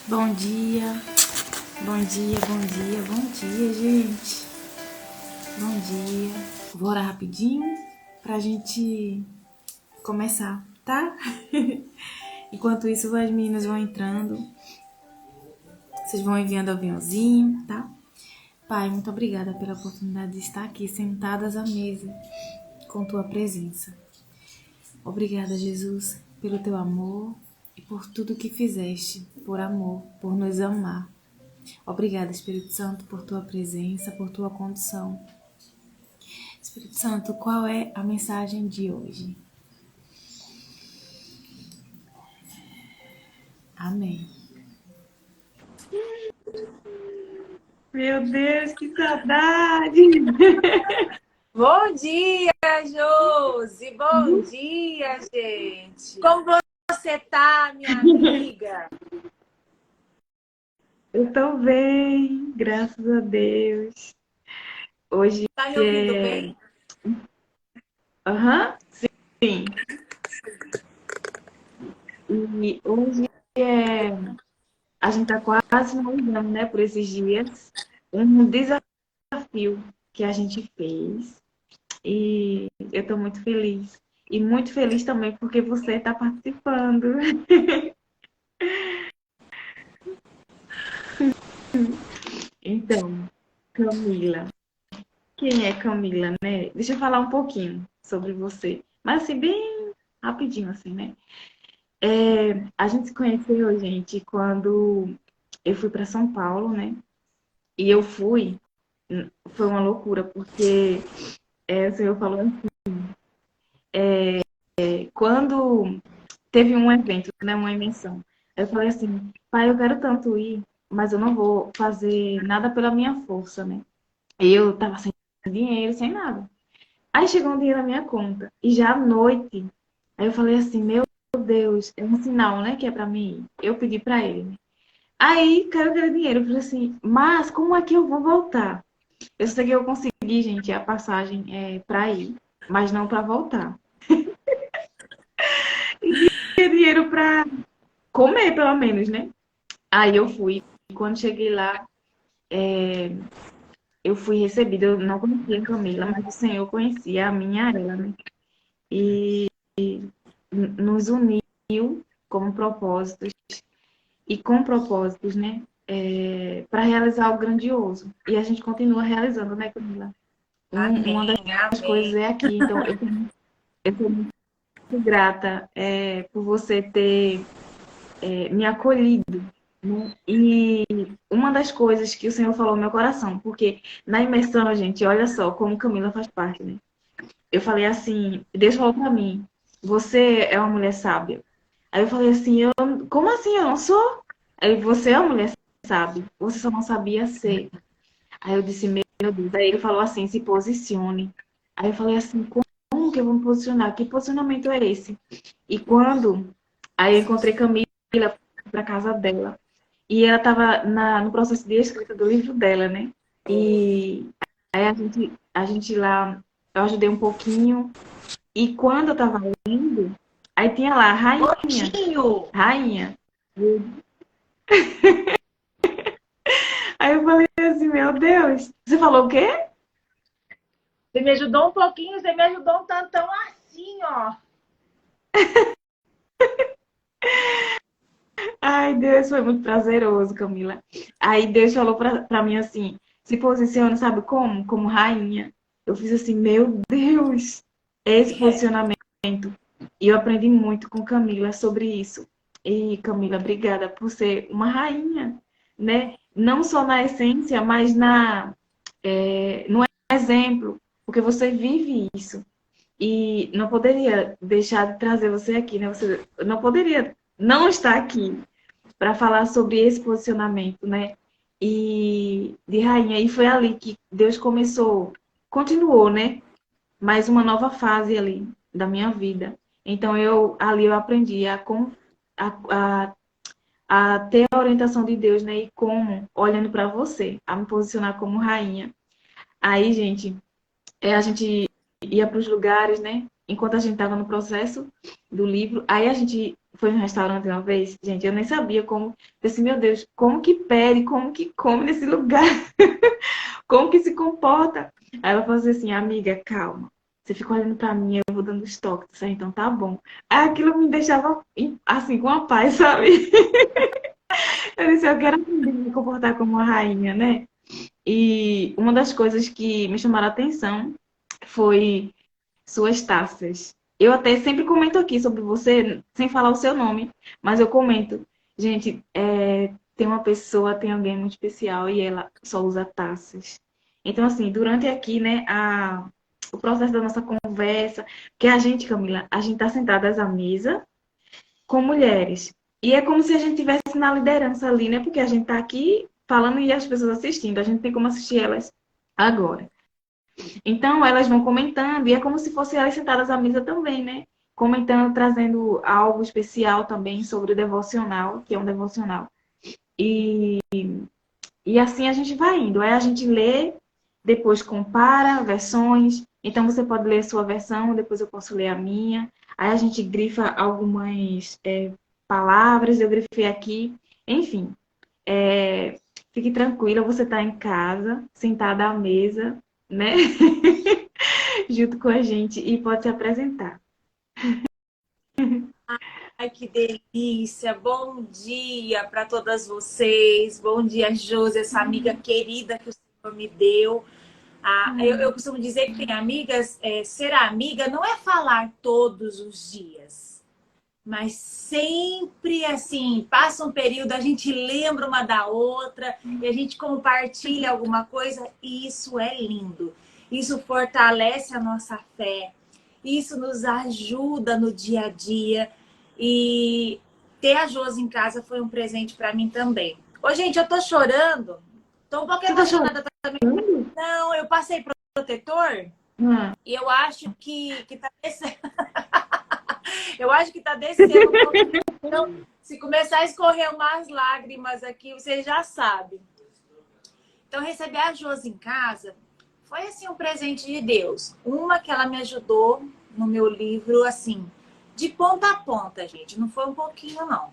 Bom dia, bom dia, bom dia, bom dia, gente. Bom dia. Vou orar rapidinho pra gente começar, tá? Enquanto isso, as meninas vão entrando. Vocês vão enviando aviãozinho, tá? Pai, muito obrigada pela oportunidade de estar aqui sentadas à mesa com tua presença. Obrigada, Jesus, pelo teu amor e por tudo que fizeste, por amor, por nos amar. Obrigada, Espírito Santo, por tua presença, por tua condução. Espírito Santo, qual é a mensagem de hoje? Amém. Meu Deus, que saudade! Bom dia, Josi! Bom dia, gente! Como você tá, minha amiga? Eu tô bem, graças a Deus. Hoje Tá me ouvindo é. bem? Sim. E hoje é. A gente tá quase finalizando, né, por esses dias, um desafio que a gente fez. E eu tô muito feliz. E muito feliz também porque você está participando. Então, Camila. Quem é Camila, né? Deixa eu falar um pouquinho sobre você. Mas assim, bem rapidinho, assim, né? A gente se conheceu, gente, quando eu fui para São Paulo, né? E eu fui, foi uma loucura, porque o senhor falou assim, quando teve um evento, né? Uma invenção. Eu falei assim, pai, eu quero tanto ir, mas eu não vou fazer nada pela minha força, né? Eu tava sem dinheiro, sem nada. Aí chegou um dinheiro na minha conta. E já à noite, aí eu falei assim, meu Deus, é um sinal, né, que é pra mim ir. Eu pedi pra ele, né? Aí caiu aquele dinheiro. Eu falei assim, mas como é que eu vou voltar? Eu sei que eu consegui, gente, a passagem pra ir, mas não pra voltar. E tinha dinheiro pra comer, pelo menos, né? Aí eu fui. E quando cheguei lá, eu fui recebida. Eu não conhecia a Camila, mas o Senhor conhecia a minha ela, né? E nos uniu como propósitos e com propósitos, né? Para realizar algo grandioso. E a gente continua realizando, né, Camila? Uma Amém, das coisas amém. é aqui. Então, eu sou muito grata por você ter me acolhido. Né? E uma das coisas que o Senhor falou no meu coração, porque na imersão, gente, olha só como Camila faz parte, né? Eu falei assim, Deus falou para mim, você é uma mulher sábia. Aí eu falei assim, como assim? Eu não sou? Aí você é uma mulher sábia, você só não sabia ser. Aí eu disse, meu Deus. Aí ele falou assim, se posicione. Aí eu falei assim, como que eu vou me posicionar? Que posicionamento é esse? E quando aí eu encontrei Camila para casa dela. E ela estava no processo de escrita do livro dela, né? E aí a gente lá, eu ajudei um pouquinho. E quando eu tava lendo, aí tinha lá, rainha, Pouquinho! rainha. Aí eu falei assim, meu Deus. Você falou o quê? Você me ajudou um pouquinho, você me ajudou um tantão assim, ó. Ai, Deus, foi muito prazeroso, Camila. Aí Deus falou pra mim assim, se posiciona, sabe como? Como rainha. Eu fiz assim, meu Deus, esse posicionamento. E eu aprendi muito com Camila sobre isso. E Camila, obrigada por ser uma rainha, né? Não só na essência, mas no exemplo, porque você vive isso. E não poderia deixar de trazer você aqui, né? Você não poderia não estar aqui para falar sobre esse posicionamento, né? E de rainha. E foi ali que Deus começou, continuou, né? Mais uma nova fase ali da minha vida. Então eu aprendi a, a, a ter a orientação de Deus, né? E como, olhando para você, a me posicionar como rainha. Aí, gente, a gente ia para os lugares, né? Enquanto a gente estava no processo do livro, aí a gente foi no restaurante uma vez, gente, eu nem sabia como. Eu disse, meu Deus, como que pede, como que come nesse lugar? Como que se comporta? Aí ela falou assim, amiga, calma. Você fica olhando pra mim, eu vou dando os toques. Eu disse, então tá bom. Aí aquilo me deixava assim, com a paz, sabe? Eu disse, eu quero aprender a me comportar como uma rainha, né? E uma das coisas que me chamaram a atenção foi suas taças. Eu até sempre comento aqui sobre você, sem falar o seu nome, mas eu comento. Gente, tem uma pessoa, tem alguém muito especial e ela só usa taças. Então, assim, durante aqui, né, o processo da nossa conversa, que a gente, Camila, a gente tá sentadas à mesa com mulheres. E é como se a gente tivesse na liderança ali, né? Porque a gente tá aqui falando e as pessoas assistindo. A gente tem como assistir elas agora. Então, elas vão comentando, e é como se fossem elas sentadas à mesa também, né? Comentando, trazendo algo especial também sobre o devocional, que é um devocional. E, e assim a gente vai indo. Aí a gente lê, depois compara versões. Então, você pode ler a sua versão, depois eu posso ler a minha. Aí a gente grifa algumas palavras, eu grifei aqui. Enfim, fique tranquila, você está em casa, sentada à mesa, né? Junto com a gente e pode se apresentar. Ai, que delícia! Bom dia para todas vocês. Bom dia, Josi, essa amiga querida que o Senhor me deu. Eu costumo dizer que tem amigas, ser amiga não é falar todos os dias, mas sempre assim, passa um período, a gente lembra uma da outra e a gente compartilha alguma coisa e isso é lindo. Isso fortalece a nossa fé, isso nos ajuda no dia a dia e ter a Josi em casa foi um presente para mim também. Ô, gente, eu tô chorando, tô um pouco Você tá emocionada. chorando? Não, eu passei protetor Ah, e eu acho que tá descendo. Eu acho que tá descendo um pouquinho. Então, se começar a escorrer umas lágrimas aqui, você já sabe. Então, receber a Josi em casa foi assim um presente de Deus. Uma que ela me ajudou no meu livro, assim, de ponta a ponta, gente. Não foi um pouquinho, não.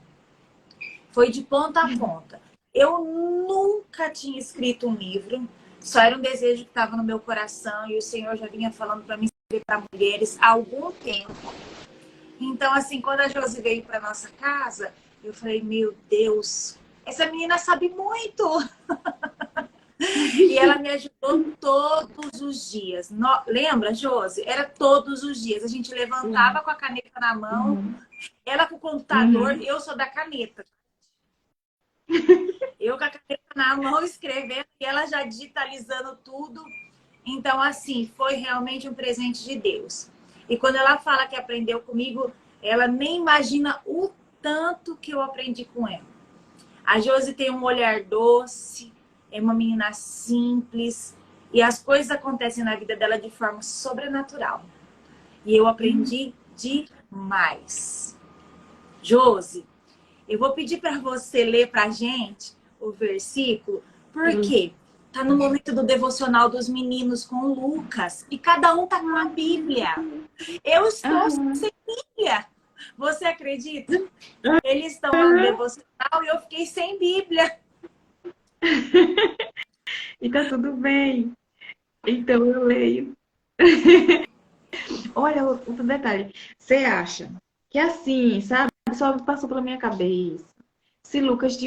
Foi de ponta a ponta. Eu nunca tinha escrito um livro, só era um desejo que estava no meu coração e o Senhor já vinha falando para mim escrever para mulheres há algum tempo. Então, assim, quando a Josi veio para nossa casa, eu falei, meu Deus, essa menina sabe muito. E ela me ajudou todos os dias. Lembra, Josi? Era todos os dias. A gente levantava com a caneta na mão, uhum, ela com o computador, uhum. eu sou da caneta. Eu com a caneta na mão escrevendo e ela já digitalizando tudo. Então, assim, foi realmente um presente de Deus. E quando ela fala que aprendeu comigo, ela nem imagina o tanto que eu aprendi com ela. A Josi tem um olhar doce, é uma menina simples e as coisas acontecem na vida dela de forma sobrenatural. E eu aprendi demais. Josi, eu vou pedir para você ler para a gente o versículo, porque tá no momento do devocional dos meninos com o Lucas e cada um tá com a Bíblia. Eu estou Aham, sem Bíblia. Você acredita? Eles estão lá no aham. devocional e eu fiquei sem Bíblia. E tá tudo bem. Então eu leio. Olha, outro detalhe. Você acha que assim, sabe? Só passou pela minha cabeça. Se Lucas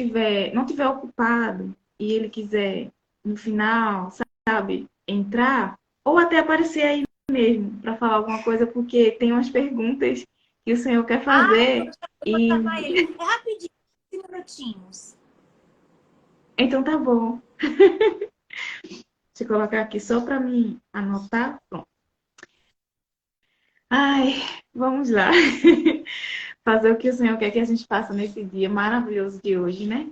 não tiver ocupado e ele quiser, no final, sabe, entrar, ou até aparecer aí mesmo para falar alguma coisa, porque tem umas perguntas que o senhor quer Ah, eu fazer. vou E chamar ele. É rapidinho, 5 minutinhos. então tá bom. Deixa eu colocar aqui só para mim anotar. Pronto. Ai, vamos lá. Fazer o que o Senhor quer que a gente faça nesse dia maravilhoso de hoje, né?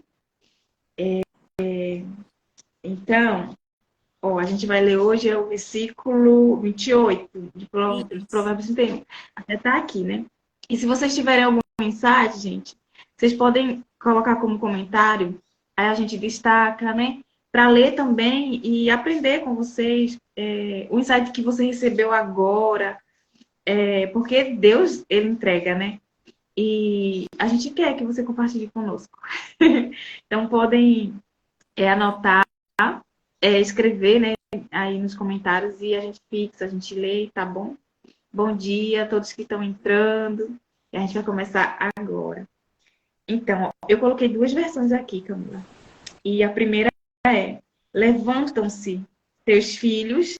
Então, ó, a gente vai ler hoje o versículo 28 de Isso. Provérbios 31. Até tá aqui, né? E se vocês tiverem algum mensagem, gente, vocês podem colocar como comentário, aí a gente destaca, né? Para ler também e aprender com vocês o insight que você recebeu agora, porque Deus, ele entrega, né? e a gente quer que você compartilhe conosco. Então, podem anotar, escrever, né, aí nos comentários e a gente fixa, a gente lê, tá bom? Bom dia a todos que estão entrando. E a gente vai começar agora. Então, ó, eu coloquei duas versões aqui, Camila. E a primeira é: levantam-se teus filhos,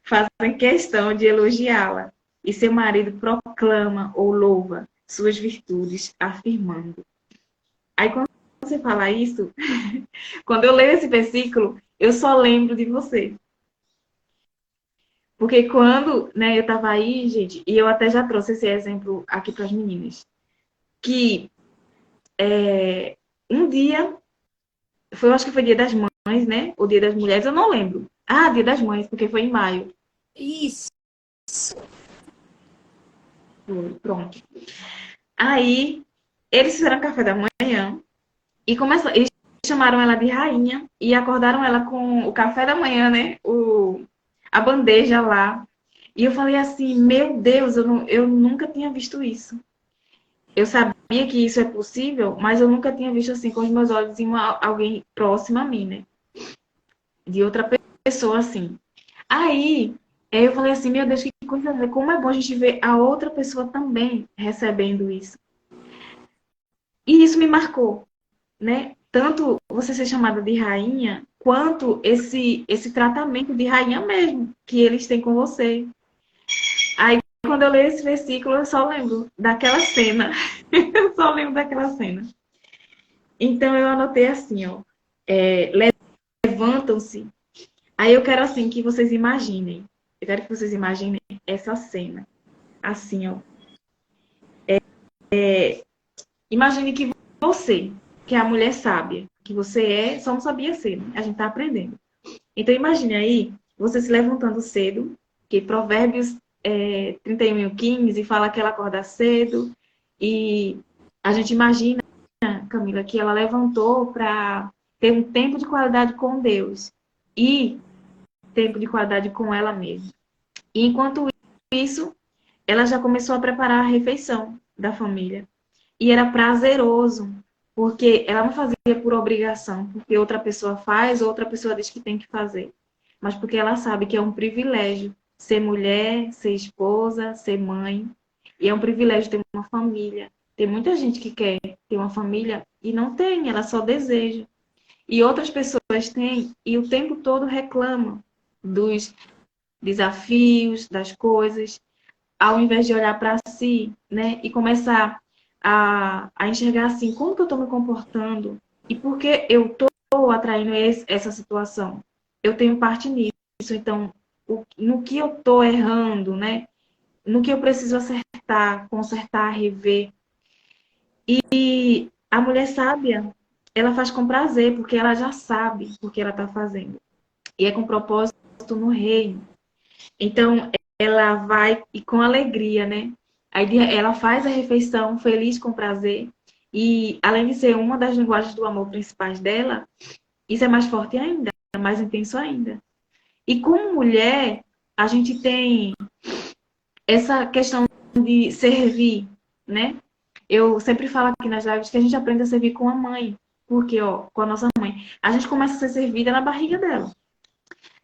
fazem questão de elogiá-la, e seu marido proclama ou louva suas virtudes, afirmando. Aí, quando você fala isso, quando eu leio esse versículo, eu só lembro de você. Porque quando, né, eu tava aí, gente, e eu até já trouxe esse exemplo aqui para as meninas, que um dia, eu acho que foi Dia das Mães, né? O Dia das Mulheres, eu não lembro. Ah, Dia das Mães, porque foi em maio. Isso. Pronto. Aí, eles fizeram café da manhã e eles chamaram ela de rainha e acordaram ela com o café da manhã, né? A bandeja lá. E eu falei assim, meu Deus, eu nunca tinha visto isso. Eu sabia que isso é possível, mas eu nunca tinha visto assim com os meus olhos em alguém próximo a mim, né? De outra pessoa assim. Aí, eu falei assim, meu Deus, que coisa, como é bom a gente ver a outra pessoa também recebendo isso. E isso me marcou, né? Tanto você ser chamada de rainha, quanto esse tratamento de rainha mesmo que eles têm com você. Aí, quando eu leio esse versículo, eu só lembro daquela cena. Eu só lembro daquela cena. Então, eu anotei assim, ó. Levantam-se. Aí eu quero, assim, que vocês imaginem. Eu quero que vocês imaginem essa cena. Assim, ó. Imagine que você, que é a mulher sábia, que você só não sabia ser, né? A gente tá aprendendo. Então, imagine aí, você se levantando cedo, que Provérbios 31:15 fala que ela acorda cedo, e a gente imagina, Camila, que ela levantou para ter um tempo de qualidade com Deus e tempo de qualidade com ela mesma. E enquanto isso, ela já começou a preparar a refeição da família. E era prazeroso, porque ela não fazia por obrigação, porque outra pessoa faz, outra pessoa diz que tem que fazer. Mas porque ela sabe que é um privilégio ser mulher, ser esposa, ser mãe. E é um privilégio ter uma família. Tem muita gente que quer ter uma família e não tem, ela só deseja. E outras pessoas têm e o tempo todo reclamam dos desafios, das coisas, ao invés de olhar para si, né, e começar a enxergar assim, como que eu estou me comportando e por que eu estou atraindo essa situação. Eu tenho parte nisso, então, no que eu estou errando, né, no que eu preciso acertar, consertar, rever. E a mulher sábia, ela faz com prazer, porque ela já sabe o que ela está fazendo. E é com propósito no reino. Então, ela vai e com alegria, né? Aí ela faz a refeição feliz, com prazer. E além de ser uma das linguagens do amor principais dela, isso é mais forte ainda, é mais intenso ainda. E como mulher, a gente tem essa questão de servir, né? Eu sempre falo aqui nas lives que a gente aprende a servir com a mãe. Porque, ó, com a nossa mãe, a gente começa a ser servida na barriga dela.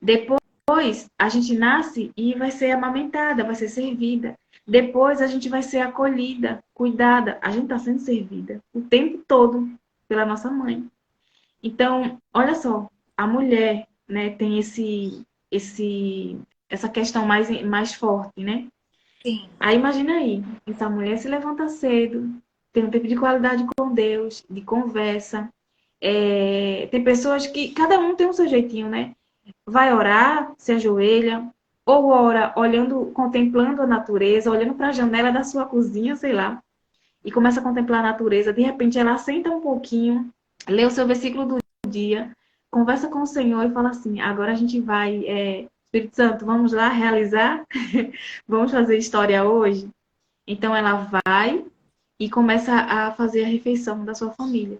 Depois, a gente nasce e vai ser amamentada, vai ser servida. Depois, a gente vai ser acolhida, cuidada. A gente está sendo servida o tempo todo pela nossa mãe. Então, olha só, a mulher, né, tem essa questão mais forte, né? Sim. Aí imagina aí, essa mulher se levanta cedo, tem um tempo de qualidade com Deus, de conversa. Tem pessoas que, cada um tem o seu jeitinho, né? Vai orar, se ajoelha, ou ora olhando, contemplando a natureza, olhando para a janela da sua cozinha, sei lá, e começa a contemplar a natureza. De repente ela senta um pouquinho, lê o seu versículo do dia, conversa com o Senhor e fala assim: agora a gente vai, Espírito Santo, vamos lá realizar? Vamos fazer história hoje? Então ela vai e começa a fazer a refeição da sua família.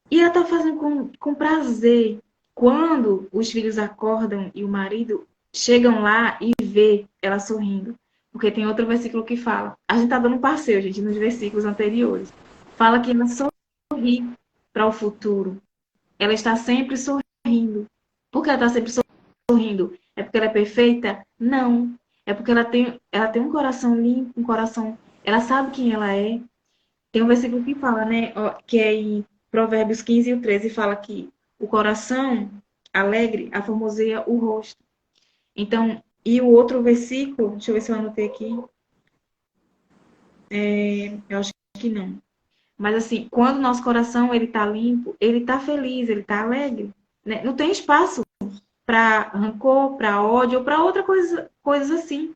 E ela está fazendo com prazer. Quando os filhos acordam e o marido chegam lá e vê ela sorrindo. Porque tem outro versículo que fala. A gente tá dando um passeio, gente, nos versículos anteriores. Fala que ela sorri para o futuro. Ela está sempre sorrindo. Por que ela está sempre sorrindo? É porque ela é perfeita? Não. É porque ela tem um coração limpo, um coração. Ela sabe quem ela é. Tem um versículo que fala, né? Que é em Provérbios 15 e o 13, fala que o coração alegre aformoseia o rosto. Então, e o outro versículo, deixa eu ver se eu anotei aqui. Eu acho que não. Mas assim, quando o nosso coração ele tá limpo, ele tá feliz, ele tá alegre, né? Não tem espaço para rancor, para ódio ou para outra coisa, coisas assim.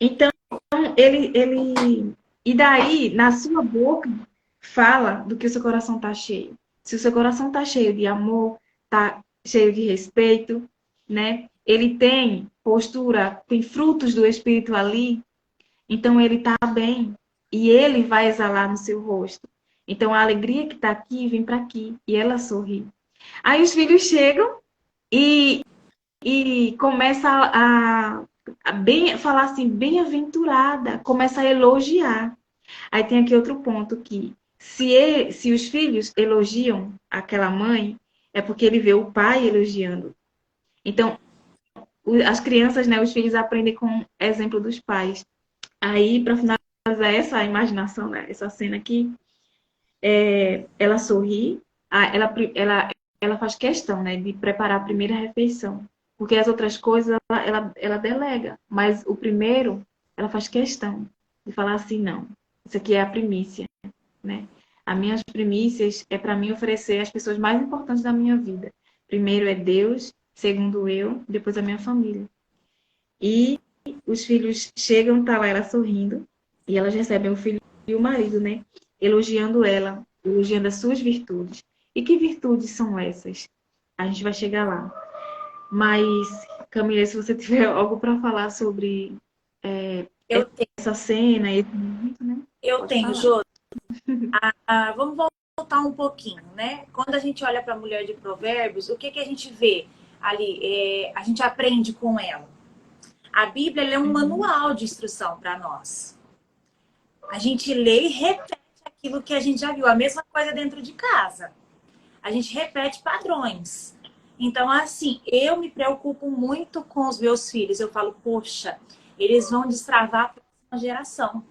Então, e daí na sua boca fala do que o seu coração tá cheio. Se o seu coração tá cheio de amor, tá cheio de respeito, né? Ele tem postura, tem frutos do espírito ali, então ele tá bem e ele vai exalar no seu rosto. Então a alegria que tá aqui vem para aqui e ela sorri. Aí os filhos chegam e começa falar assim, bem-aventurada, começa a elogiar. Aí tem aqui outro ponto que se os filhos elogiam aquela mãe, é porque ele vê o pai elogiando. Então, as crianças, né, os filhos aprendem com o exemplo dos pais. Aí, para finalizar essa imaginação, né, essa cena aqui, ela sorri, ela faz questão, né, de preparar a primeira refeição. Porque as outras coisas ela delega. Mas o primeiro, ela faz questão de falar assim, não, isso aqui é a primícia, né? As minhas primícias é para mim oferecer às pessoas mais importantes da minha vida. Primeiro é Deus, segundo eu, depois a minha família. E os filhos chegam, tá lá ela sorrindo, e elas recebem o filho e o marido, né? Elogiando ela, elogiando as suas virtudes. E que virtudes são essas? A gente vai chegar lá. Mas, Camila, se você tiver algo para falar sobre Eu tenho, essa cena, esse momento, né? eu Pode tenho, falar. Jô. Vamos voltar um pouquinho, né? Quando a gente olha para a mulher de Provérbios, o que que a gente vê ali? A gente aprende com ela. A Bíblia ela é um manual de instrução para nós. A gente lê e repete aquilo que a gente já viu. A mesma coisa dentro de casa. A gente repete padrões. Então, assim, eu me preocupo muito com os meus filhos. Eu falo, poxa, eles vão destravar a próxima geração.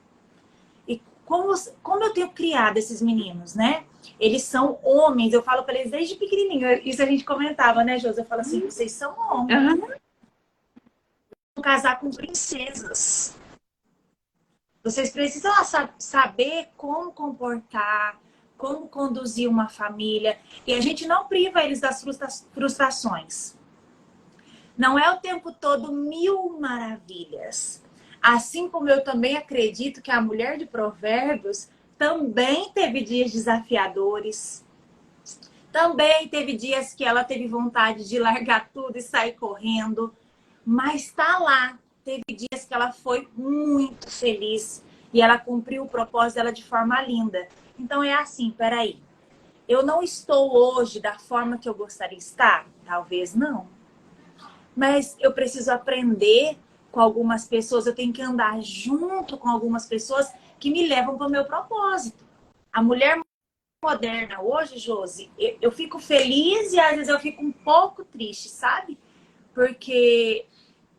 E como eu tenho criado esses meninos, né? Eles são homens. Eu falo para eles desde pequenininho. Isso a gente comentava, né, Josi? Eu falo assim, vocês são homens. Uhum. Vão casar com princesas. Vocês precisam saber como comportar, como conduzir uma família. E a gente não priva eles das frustrações. Não é o tempo todo mil maravilhas. Assim como eu também acredito que a mulher de Provérbios também teve dias desafiadores. Também teve dias que ela teve vontade de largar tudo e sair correndo. Mas está lá. Teve dias que ela foi muito feliz e ela cumpriu o propósito dela de forma linda. Então é assim, peraí. Eu não estou hoje da forma que eu gostaria de estar? Talvez não. Mas eu preciso aprender com algumas pessoas, eu tenho que andar junto com algumas pessoas que me levam para o meu propósito. A mulher moderna hoje, Josi, eu fico feliz e às vezes eu fico um pouco triste, sabe? Porque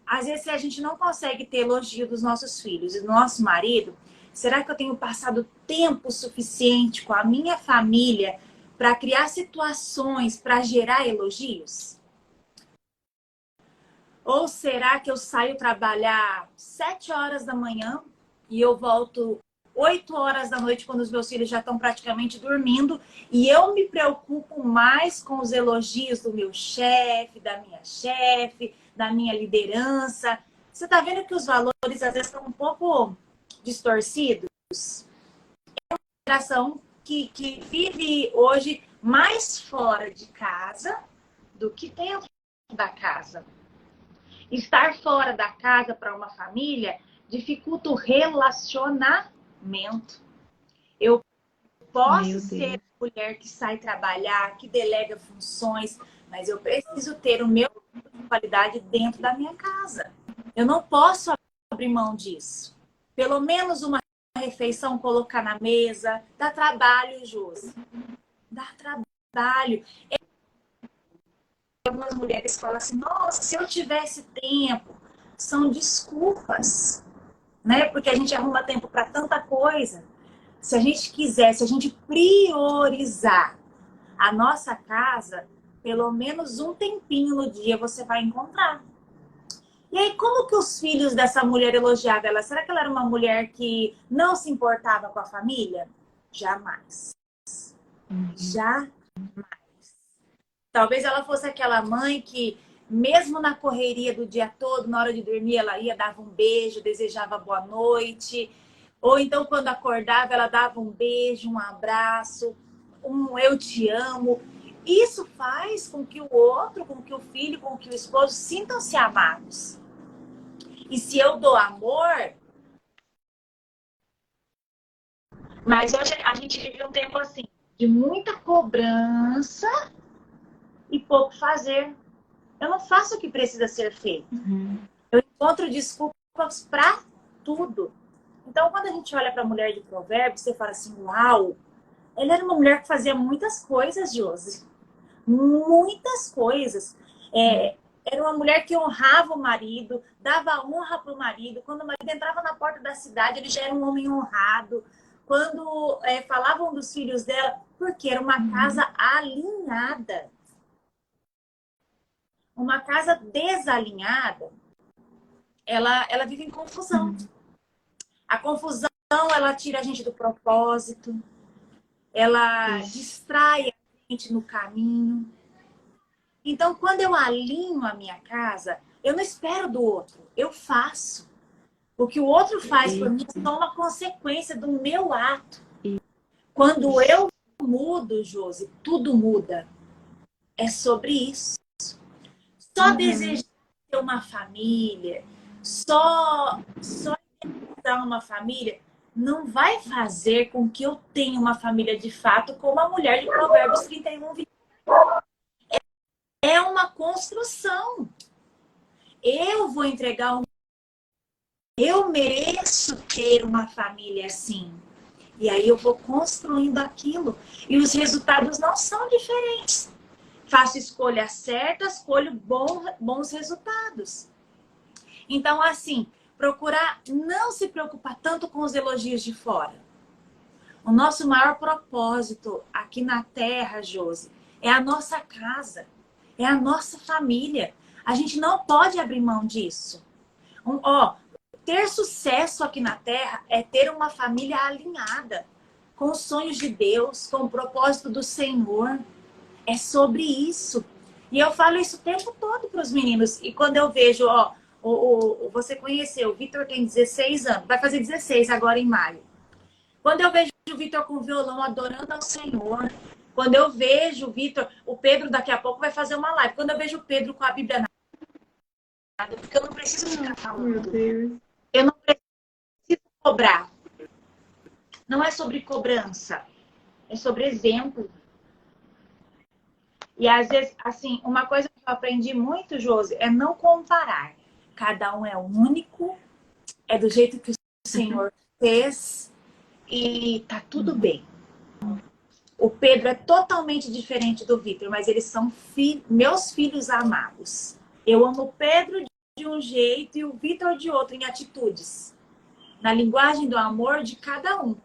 às vezes a gente não consegue ter elogio dos nossos filhos e do nosso marido. Será que eu tenho passado tempo suficiente com a minha família para criar situações para gerar elogios? Ou será que eu saio trabalhar 7 horas da manhã e eu volto 8 horas da noite quando os meus filhos já estão praticamente dormindo e eu me preocupo mais com os elogios do meu chefe, da minha liderança? Você está vendo que os valores às vezes estão um pouco distorcidos? É uma geração que vive hoje mais fora de casa do que dentro da casa. Estar fora da casa para uma família dificulta o relacionamento. Eu posso ser mulher que sai trabalhar, que delega funções, mas eu preciso ter o meu tempo de qualidade dentro da minha casa. Eu não posso abrir mão disso. Pelo menos uma refeição colocar na mesa. Dá trabalho, Josi. Dá trabalho. Algumas mulheres falam assim, nossa, se eu tivesse tempo. São desculpas, né? Porque a gente arruma tempo para tanta coisa. Se a gente quiser, se a gente priorizar a nossa casa, pelo menos um tempinho no dia você vai encontrar. E aí, como que os filhos dessa mulher elogiavam ela? Será que ela era uma mulher que não se importava com a família? Jamais. Jamais. Talvez ela fosse aquela mãe que, mesmo na correria do dia todo, na hora de dormir, ela ia, dava um beijo, desejava boa noite. Ou então, quando acordava, ela dava um beijo, um abraço, um eu te amo. Isso faz com que o outro, com que o filho, com que o esposo sintam-se amados. E se eu dou amor... Mas hoje a gente vive um tempo assim, de muita cobrança e pouco fazer. Eu não faço o que precisa ser feito. Eu encontro desculpas para tudo. Então, quando a gente olha para a mulher de Provérbios, você fala assim, uau, ela era uma mulher que fazia muitas coisas, Josi. Muitas coisas. Era uma mulher que honrava o marido, dava honra para o marido. Quando o marido entrava na porta da cidade, ele já era um homem honrado. Quando falavam dos filhos dela, porque era uma casa alinhada. Uma casa desalinhada, ela vive em confusão. A confusão, ela tira a gente do propósito, ela distrai a gente no caminho. Então, quando eu alinho a minha casa, eu não espero do outro, eu faço. O que o outro faz por mim é só uma consequência do meu ato. Quando eu mudo, Josi, tudo muda. É sobre isso. Só desejar ter uma família, só idealizar uma família, não vai fazer com que eu tenha uma família de fato como a mulher de Provérbios 31, 20. É uma construção. Eu vou entregar um... Eu mereço ter uma família assim. E aí eu vou construindo aquilo. E os resultados não são diferentes. Faço escolhas certas, colho bons resultados. Então, assim, procurar não se preocupar tanto com os elogios de fora. O nosso maior propósito aqui na Terra, Josi, é a nossa casa, é a nossa família. A gente não pode abrir mão disso. Ter sucesso aqui na Terra é ter uma família alinhada com os sonhos de Deus, com o propósito do Senhor. É sobre isso. E eu falo isso o tempo todo para os meninos. E quando eu vejo, você conheceu, o Vitor tem 16 anos, vai fazer 16 agora em maio. Quando eu vejo o Vitor com o violão adorando ao Senhor, quando eu vejo o Vitor, o Pedro daqui a pouco vai fazer uma live. Quando eu vejo o Pedro com a Bíblia na mão, porque eu não preciso ficar falando. Eu não preciso cobrar. Não é sobre cobrança, é sobre exemplo. E às vezes, assim, uma coisa que eu aprendi muito, Josi, é não comparar. Cada um é único, é do jeito que o Senhor fez e tá tudo bem. O Pedro é totalmente diferente do Vitor, mas eles são meus filhos amados. Eu amo o Pedro de um jeito e o Vitor de outro, em atitudes. Na linguagem do amor de cada um.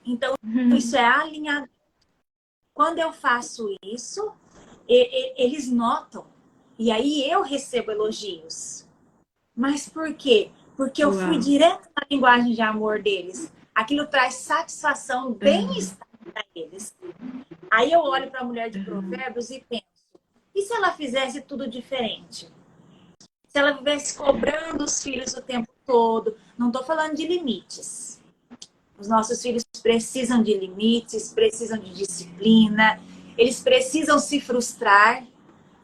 Então, isso é alinhado. Quando eu faço isso, eles notam. E aí eu recebo elogios. Mas por quê? Porque eu fui direto na linguagem de amor deles. Aquilo traz satisfação, bem-estar para eles. Aí eu olho para a mulher de Provérbios e penso, e se ela fizesse tudo diferente? Se ela vivesse cobrando os filhos o tempo todo? Não estou falando de limites. Os nossos filhos precisam de limites, precisam de disciplina, eles precisam se frustrar.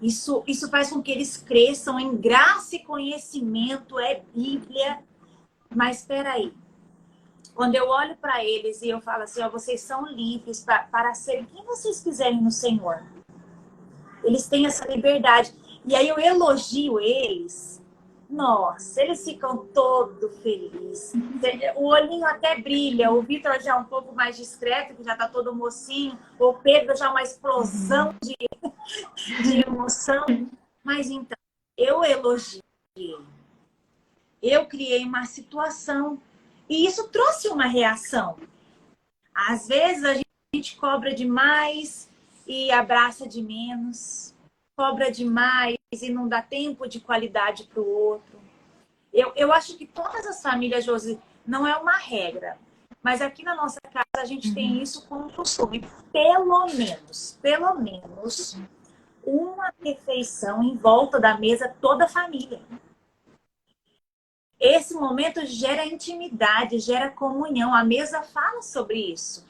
Isso faz com que eles cresçam em graça e conhecimento, é Bíblia. Mas espera aí. Quando eu olho para eles e eu falo assim, vocês são livres para ser quem vocês quiserem no Senhor. Eles têm essa liberdade. E aí eu elogio eles Nossa, eles ficam todo felizes. O olhinho até brilha. O Vitor já é um pouco mais discreto, que já tá todo mocinho. O Pedro já é uma explosão de emoção. Mas então, eu elogiei. Eu criei uma situação. E isso trouxe uma reação. Às vezes a gente cobra demais e abraça de menos. Cobra demais e não dá tempo de qualidade para o outro. Eu acho que todas as famílias, Josi, não é uma regra. Mas aqui na nossa casa a gente tem isso como costume. Pelo menos, uma refeição em volta da mesa, toda a família. Esse momento gera intimidade, gera comunhão. A mesa fala sobre isso.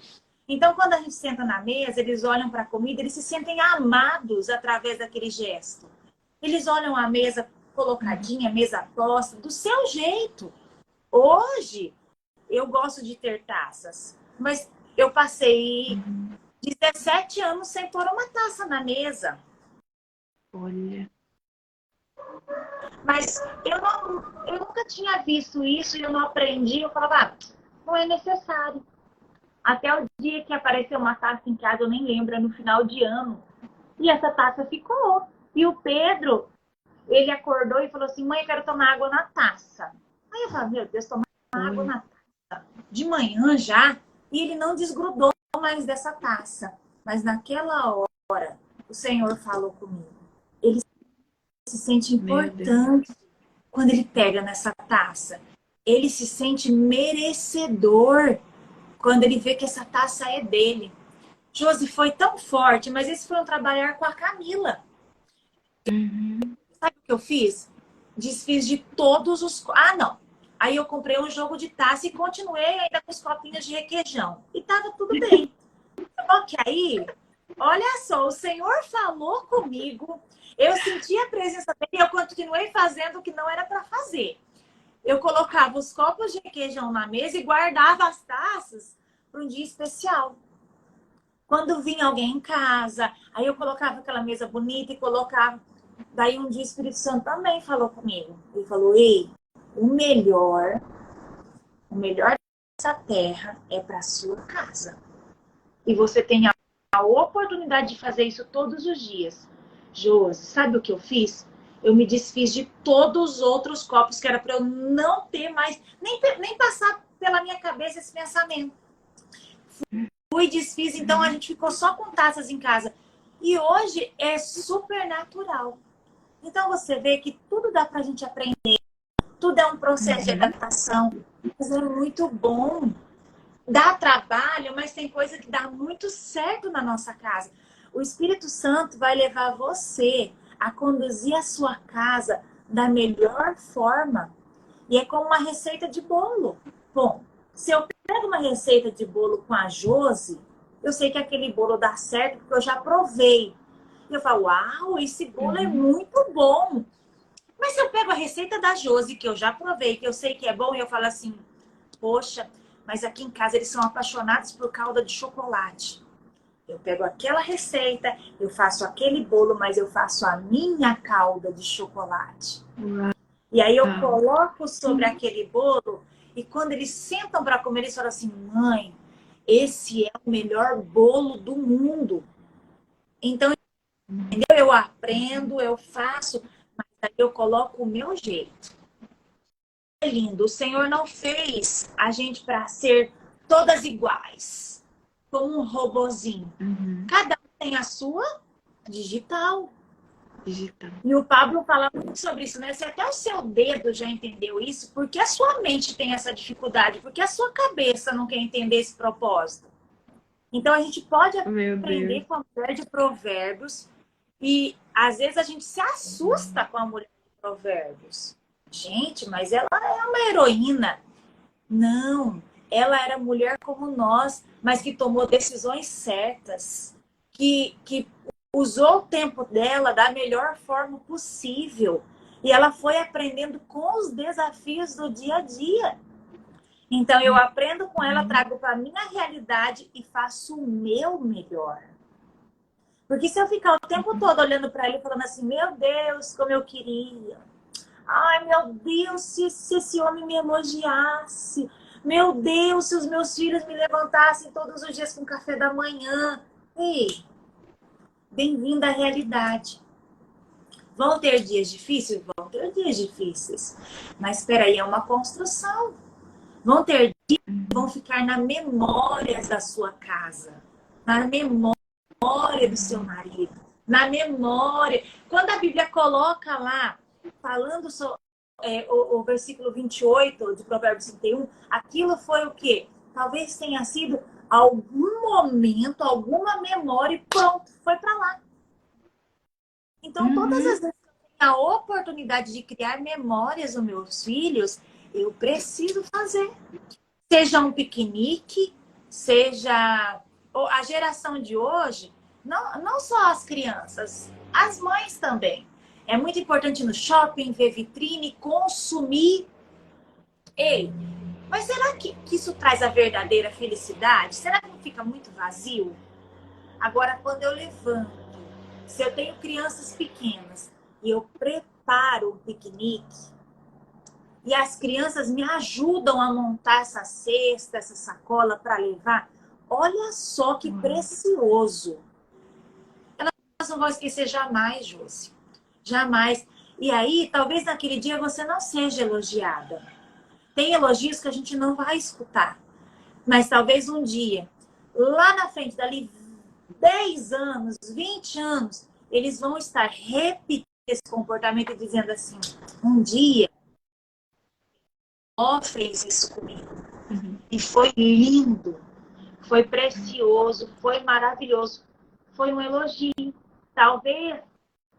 Então, quando a gente senta na mesa, eles olham para a comida, eles se sentem amados através daquele gesto. Eles olham a mesa colocadinha, mesa posta, do seu jeito. Hoje, eu gosto de ter taças, mas eu passei 17 anos sem pôr uma taça na mesa. Olha. Mas eu nunca tinha visto isso e eu não aprendi. Eu falava, não é necessário. Até o dia que apareceu uma taça em casa, eu nem lembro, no final de ano. E essa taça ficou. E o Pedro, ele acordou e falou assim, mãe, eu quero tomar água na taça. Aí eu falei, meu Deus, tomar água na taça. De manhã já. E ele não desgrudou mais dessa taça. Mas naquela hora, o Senhor falou comigo. Ele se sente importante quando ele pega nessa taça. Ele se sente merecedor quando ele vê que essa taça é dele. Josi, foi tão forte, mas esse foi um trabalhar com a Camila. Sabe o que eu fiz? Desfiz de todos os... Ah, não. Aí eu comprei um jogo de taça e continuei ainda com os copinhos de requeijão. E tava tudo bem. Só que aí, olha só, o Senhor falou comigo, eu senti a presença dele e eu continuei fazendo o que não era para fazer. Eu colocava os copos de requeijão na mesa e guardava as taças para um dia especial. Quando vinha alguém em casa, aí eu colocava aquela mesa bonita e colocava. Daí um dia o Espírito Santo também falou comigo. Ele falou, ei, o melhor dessa terra é para sua casa. E você tem a oportunidade de fazer isso todos os dias. Josi, sabe o que eu fiz? Eu me desfiz de todos os outros copos que era para eu não ter mais, nem passar pela minha cabeça esse pensamento. Fui e desfiz, então a gente ficou só com taças em casa. E hoje é super natural. Então você vê que tudo dá pra gente aprender. Tudo é um processo de adaptação. Mas é muito bom. Dá trabalho, mas tem coisa que dá muito certo na nossa casa. O Espírito Santo vai levar você a conduzir a sua casa da melhor forma. E é como uma receita de bolo. Bom, se eu pego uma receita de bolo com a Josi, eu sei que aquele bolo dá certo porque eu já provei. Eu falo, uau, esse bolo é muito bom. Mas se eu pego a receita da Josi, que eu já provei, que eu sei que é bom, e eu falo assim, poxa, mas aqui em casa eles são apaixonados por calda de chocolate. Eu pego aquela receita, eu faço aquele bolo, mas eu faço a minha calda de chocolate. E aí eu coloco sobre aquele bolo, e quando eles sentam para comer, eles falam assim, mãe, esse é o melhor bolo do mundo. Então, entendeu? Eu aprendo, eu faço, mas aí eu coloco o meu jeito. É lindo. O Senhor não fez a gente para ser todas iguais, como um robozinho. Cada um tem a sua digital. E o Pablo fala muito sobre isso, né? Se até o seu dedo já entendeu isso, por que a sua mente tem essa dificuldade? Porque a sua cabeça não quer entender esse propósito. Então a gente pode aprender com a mulher de Provérbios e às vezes a gente se assusta com a mulher de Provérbios. Gente, mas ela é uma heroína. Não, ela era mulher como nós, mas que tomou decisões certas, que usou o tempo dela da melhor forma possível. E ela foi aprendendo com os desafios do dia a dia. Então, eu aprendo com ela, trago para a minha realidade e faço o meu melhor. Porque se eu ficar o tempo todo olhando para ela e falando assim, meu Deus, como eu queria. Ai, meu Deus, se esse homem me elogiasse. Meu Deus, se os meus filhos me levantassem todos os dias com café da manhã. Ei, bem-vindo à realidade. Vão ter dias difíceis? Vão ter dias difíceis. Mas espera aí, é uma construção. Vão ter dias que vão ficar na memória da sua casa, na memória do seu marido, na memória. Quando a Bíblia coloca lá, falando sobre o versículo 28 de Provérbios 31, aquilo foi o quê? Talvez tenha sido algum momento, alguma memória e pronto, foi para lá. Então, todas as vezes que eu tenho a oportunidade de criar memórias dos meus filhos, eu preciso fazer. Seja um piquenique, seja a geração de hoje, não só as crianças, as mães também. É muito importante ir no shopping, ver vitrine, consumir. Ei, mas será que isso traz a verdadeira felicidade? Será que não fica muito vazio? Agora, quando eu levanto, se eu tenho crianças pequenas e eu preparo um piquenique, e as crianças me ajudam a montar essa cesta, essa sacola para levar, olha só que precioso. Elas não vão esquecer jamais, Josi. Jamais. E aí, talvez naquele dia você não seja elogiada. Tem elogios que a gente não vai escutar. Mas talvez um dia, lá na frente, dali 10 anos, 20 anos, eles vão estar repetindo esse comportamento e dizendo assim, um dia, ó, fez isso comigo. E foi lindo, foi precioso, foi maravilhoso. Foi um elogio. Talvez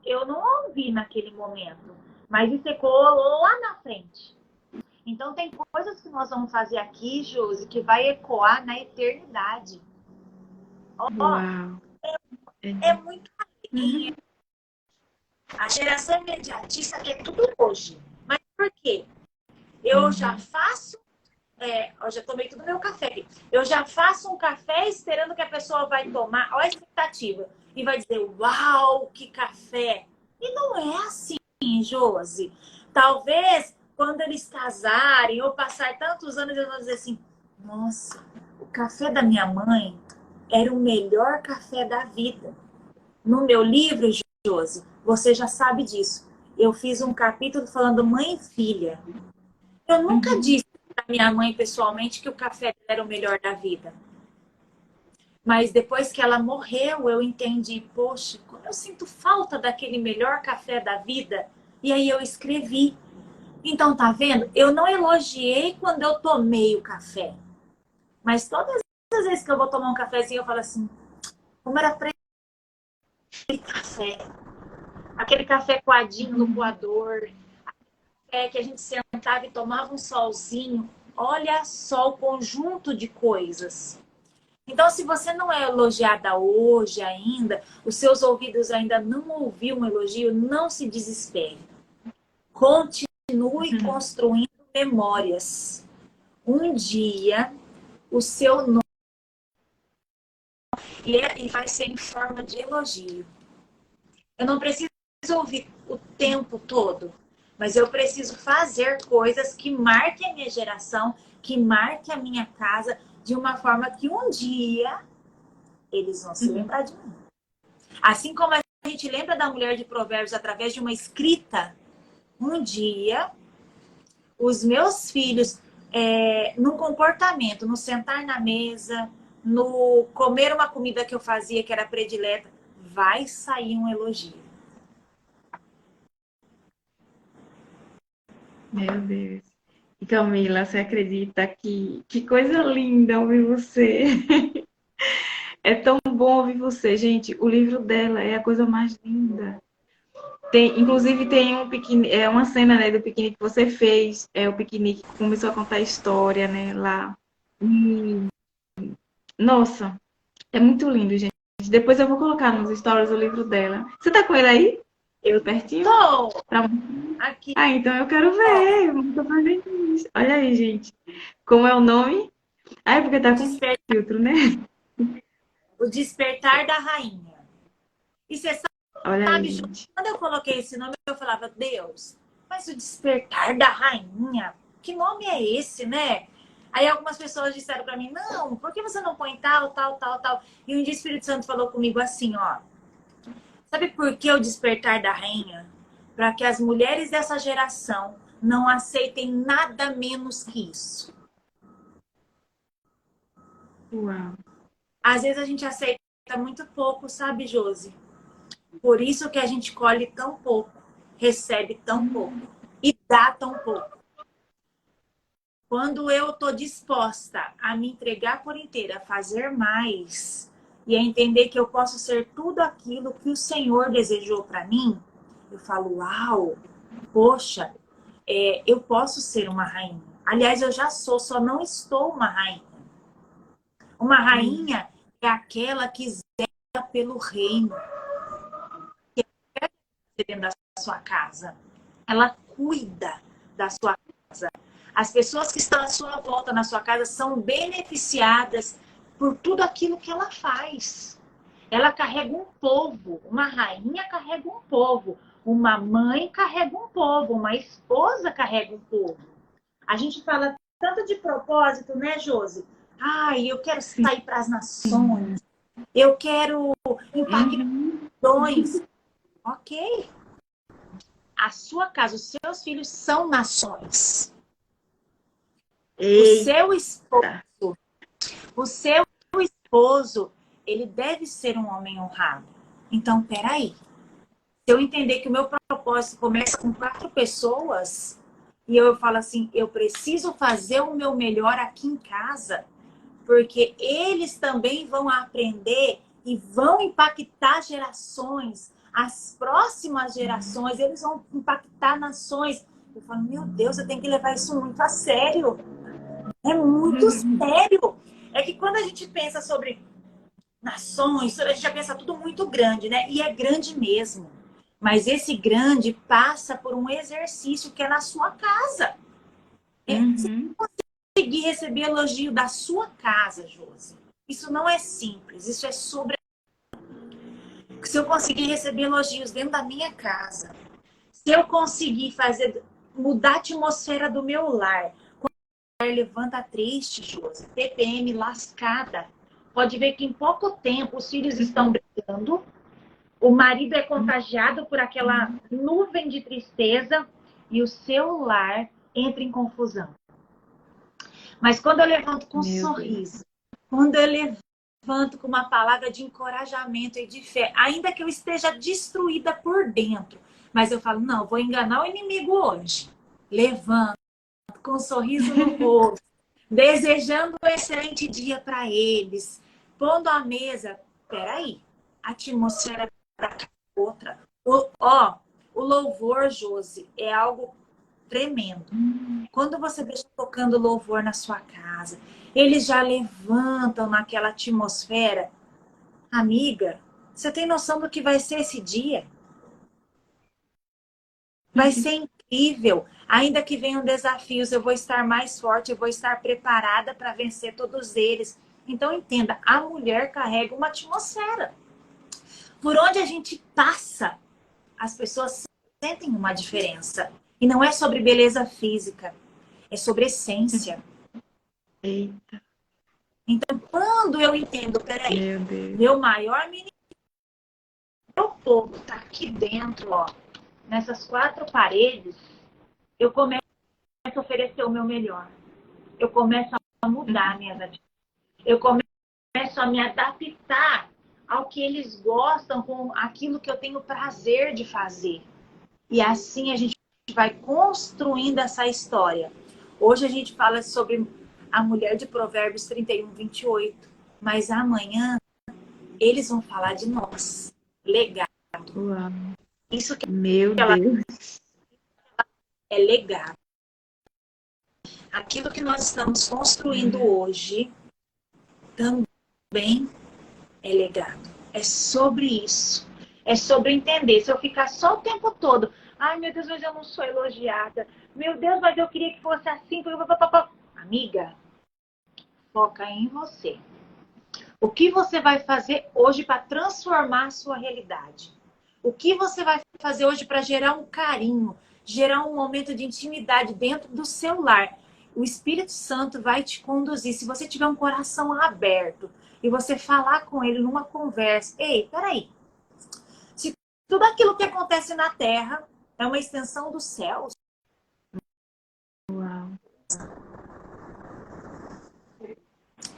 eu não ouvi naquele momento, mas isso ecoou lá na frente. Então tem coisas que nós vamos fazer aqui, Josi, que vai ecoar na eternidade. Ó, é muito além. A geração imediatista quer tudo hoje. Mas por quê? Eu já faço, eu já tomei tudo meu café aqui. Eu já faço um café esperando que a pessoa vai tomar, olha a expectativa, e vai dizer, uau, que café. E não é assim, Josi. Talvez quando eles casarem ou passar tantos anos, eles vão dizer assim, nossa, o café da minha mãe era o melhor café da vida. No meu livro, Josi, você já sabe disso. Eu fiz um capítulo falando mãe e filha. Eu nunca disse para minha mãe pessoalmente que o café era o melhor da vida. Mas depois que ela morreu, eu entendi, poxa, como eu sinto falta daquele melhor café da vida. E aí eu escrevi. Então, tá vendo? Eu não elogiei quando eu tomei o café. Mas todas as vezes que eu vou tomar um cafezinho, eu falo assim, como era aquele café. Aquele café coadinho no coador. Que a gente sentava e tomava um solzinho. Olha só o conjunto de coisas. Então, se você não é elogiada hoje ainda, os seus ouvidos ainda não ouviram um elogio, não se desespere. Continue construindo memórias. Um dia, o seu nome e vai ser em forma de elogio. Eu não preciso ouvir o tempo todo, mas eu preciso fazer coisas que marquem a minha geração, que marquem a minha casa, de uma forma que um dia eles vão se lembrar de mim. Assim como a gente lembra da mulher de Provérbios através de uma escrita, um dia os meus filhos, no comportamento, no sentar na mesa, no comer uma comida que eu fazia que era predileta, vai sair um elogio. Meu Deus. E Camila, você acredita que coisa linda ouvir você? É tão bom ouvir você, gente. O livro dela é a coisa mais linda. Inclusive tem um piquenique, uma cena, né, do piquenique que você fez. O piquenique que começou a contar a história, né, lá. Nossa, é muito lindo, gente. Depois eu vou colocar nos stories o livro dela. Você tá com ele aí? Eu pertinho? Tô Pra... aqui. Ah, então eu quero ver. Vamos fazer isso. Olha aí, gente. Como é o nome? Ah, é porque tá com filtro, né? O Despertar da Rainha. E você Olha aí, sabe, gente. quando eu coloquei esse nome, eu falava, Deus, Mas o despertar da rainha, que nome é esse, né? Aí algumas pessoas disseram para mim, não, por que você não põe tal, tal, tal, tal? E um dia o Espírito Santo falou comigo assim, ó. Sabe por que o despertar da rainha? Para que as mulheres dessa geração não aceitem nada menos que isso. Uau. Às vezes a gente aceita muito pouco, sabe, Josi? Por isso que a gente colhe tão pouco, recebe tão pouco e dá tão pouco. Quando eu estou disposta a me entregar por inteira, a fazer mais e a entender que eu posso ser tudo aquilo que o Senhor desejou para mim, eu falo, uau, poxa, eu posso ser uma rainha. Aliás, eu já sou, só não estou uma rainha. Uma rainha é aquela que zela pelo reino, que quer dentro da sua casa. Ela cuida da sua casa. As pessoas que estão à sua volta na sua casa são beneficiadas por tudo aquilo que ela faz. Ela carrega um povo, uma rainha carrega um povo, uma mãe carrega um povo, uma esposa carrega um povo. A gente fala tanto de propósito, né, Josi? Ai, eu quero sair para as nações, eu quero impactar nações. Ok. A sua casa, os seus filhos são nações. O seu esposo, o seu esposo, ele deve ser um homem honrado. Então, peraí. Se eu entender que o meu propósito começa com 4 pessoas, e eu falo assim, eu preciso fazer o meu melhor aqui em casa, porque eles também vão aprender e vão impactar gerações, as próximas gerações, eles vão impactar nações. Eu falo, meu Deus, eu tenho que levar isso muito a sério. É muito sério. É que quando a gente pensa sobre nações, a gente já pensa tudo muito grande, né? E é grande mesmo. Mas esse grande passa por um exercício que é na sua casa. Você conseguir receber elogio da sua casa, Josi. Isso não é simples, isso é sobre. Se eu conseguir receber elogios dentro da minha casa, se eu conseguir mudar a atmosfera do meu lar, levanta triste, Josi, TPM lascada. Pode ver que em pouco tempo os filhos estão brigando, o marido é contagiado por aquela nuvem de tristeza e o seu lar entra em confusão. Mas quando eu levanto com um sorriso, quando eu levanto com uma palavra de encorajamento e de fé, ainda que eu esteja destruída por dentro, mas eu falo, não, vou enganar o inimigo hoje. Levanto com um sorriso no rosto, desejando um excelente dia para eles, pondo a mesa. Peraí, a atmosfera da outra. O louvor, Josi, é algo tremendo. Quando você deixa tocando louvor na sua casa, eles já levantam naquela atmosfera. Amiga, você tem noção do que vai ser esse dia? Vai ser incrível. Ainda que venham desafios, eu vou estar mais forte, eu vou estar preparada para vencer todos eles. Então, entenda, a mulher carrega uma atmosfera. Por onde a gente passa, as pessoas sentem uma diferença. E não é sobre beleza física, é sobre essência. Eita. Então, quando eu entendo, peraí, Meu Deus. meu maior menino, meu povo está aqui dentro, ó, nessas 4 paredes, eu começo a oferecer o meu melhor. Eu começo a mudar minhas atitudes. Eu começo a me adaptar ao que eles gostam, com aquilo que eu tenho prazer de fazer. E assim a gente vai construindo essa história. Hoje a gente fala sobre a mulher de Provérbios 31, 28. Mas amanhã eles vão falar de nós. Legado. Uau. Isso que Meu Deus. é legado. Aquilo que nós estamos construindo hoje também é legado. É sobre isso. É sobre entender. Se eu ficar só o tempo todo, ai meu Deus, mas eu não sou elogiada. Meu Deus, mas eu queria que fosse assim. Amiga, foca em você. O que você vai fazer hoje para transformar a sua realidade? O que você vai fazer hoje para gerar um carinho, gerar um momento de intimidade dentro do seu lar. O Espírito Santo vai te conduzir. Se você tiver um coração aberto e você falar com ele numa conversa, ei, peraí, se tudo aquilo que acontece na Terra é uma extensão dos céus, Uau.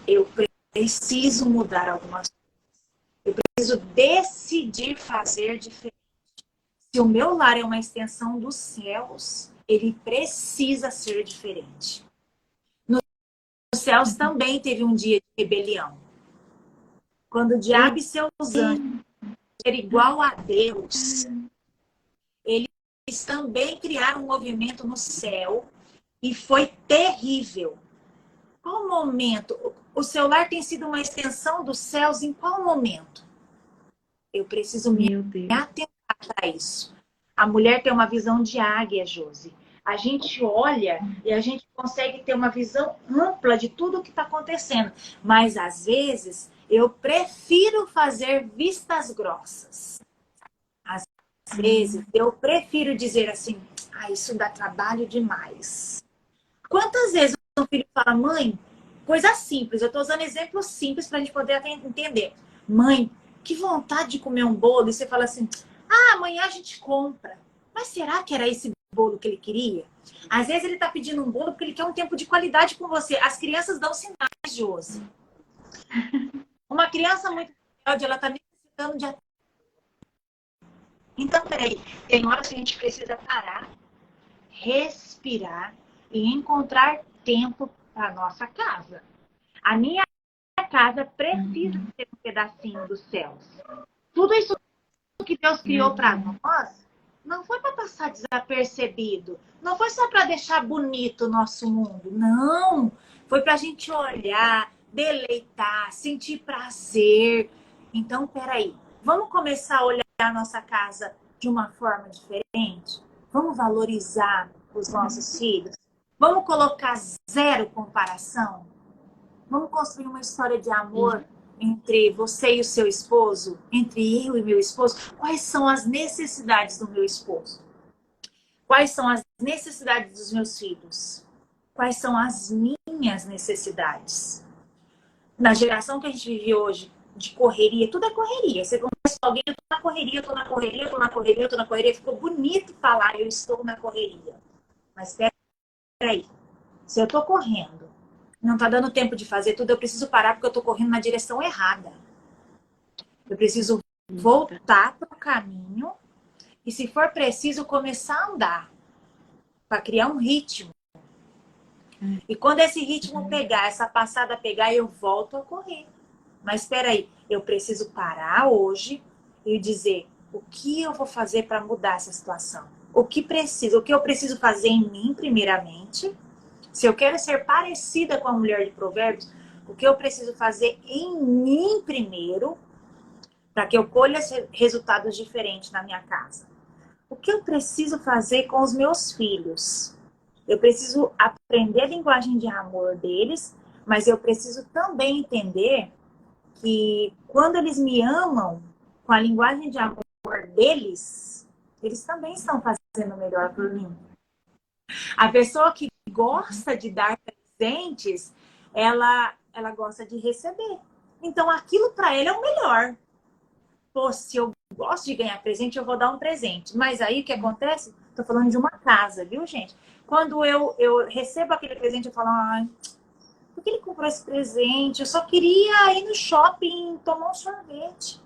eu preciso mudar algumas coisas. Eu preciso decidir fazer diferente. Se o meu lar é uma extensão dos céus, ele precisa ser diferente. Nos céus também teve um dia de rebelião. Quando o diabo e seus anjos ser igual a Deus, eles também criaram um movimento no céu e foi terrível. Qual momento? O seu lar tem sido uma extensão dos céus em qual momento? Eu preciso me atentar para isso. A mulher tem uma visão de águia, Josi. A gente olha e a gente consegue ter uma visão ampla de tudo o que está acontecendo. Mas, às vezes, eu prefiro fazer vistas grossas. Às vezes, eu prefiro dizer assim, isso dá trabalho demais. Quantas vezes um filho fala, mãe, coisa simples, eu estou usando exemplos simples para a gente poder entender. Mãe, que vontade de comer um bolo. E você fala assim, amanhã a gente compra. Mas será que era esse bolo que ele queria? Às vezes ele está pedindo um bolo porque ele quer um tempo de qualidade com você. As crianças dão sinais, Josi. Uma criança muito rebelde, ela está necessitando de... Então, peraí, tem horas que a gente precisa parar, respirar e encontrar tempo para nossa casa. A minha casa precisa ser um pedacinho dos céus. Tudo isso que Deus criou para nós não foi para passar desapercebido. Não foi só para deixar bonito o nosso mundo. Não. Foi para a gente olhar, deleitar, sentir prazer. Então, peraí. Vamos começar a olhar a nossa casa de uma forma diferente? Vamos valorizar os nossos filhos? Vamos colocar zero comparação? Vamos construir uma história de amor entre você e o seu esposo? Entre eu e meu esposo? Quais são as necessidades do meu esposo? Quais são as necessidades dos meus filhos? Quais são as minhas necessidades? Na geração que a gente vive hoje, de correria, tudo é correria. Você conversa com alguém, eu tô na correria, eu tô na correria, eu tô na correria, eu tô na correria. Ficou bonito falar, eu estou na correria. Mas peraí, se eu tô correndo, não tá dando tempo de fazer tudo, eu preciso parar porque eu tô correndo na direção errada. Eu preciso voltar pro caminho e, se for preciso, começar a andar para criar um ritmo. E quando esse ritmo pegar, essa passada pegar, eu volto a correr. Mas espera aí, eu preciso parar hoje e dizer o que eu vou fazer para mudar essa situação. O que eu preciso fazer em mim, primeiramente. Se eu quero ser parecida com a mulher de Provérbios, o que eu preciso fazer em mim primeiro, para que eu colha resultados diferentes na minha casa. O que eu preciso fazer com os meus filhos? Eu preciso aprender a linguagem de amor deles, mas eu preciso também entender que quando eles me amam com a linguagem de amor deles, eles também estão fazendo o melhor por mim. A pessoa que gosta de dar presentes, ela gosta de receber. Então, aquilo para ele é o melhor. Pô, se eu gosto de ganhar presente, eu vou dar um presente. Mas aí o que acontece? Tô falando de uma casa, viu, gente? Quando eu recebo aquele presente, eu falo, por que ele comprou esse presente? Eu só queria ir no shopping tomar um sorvete.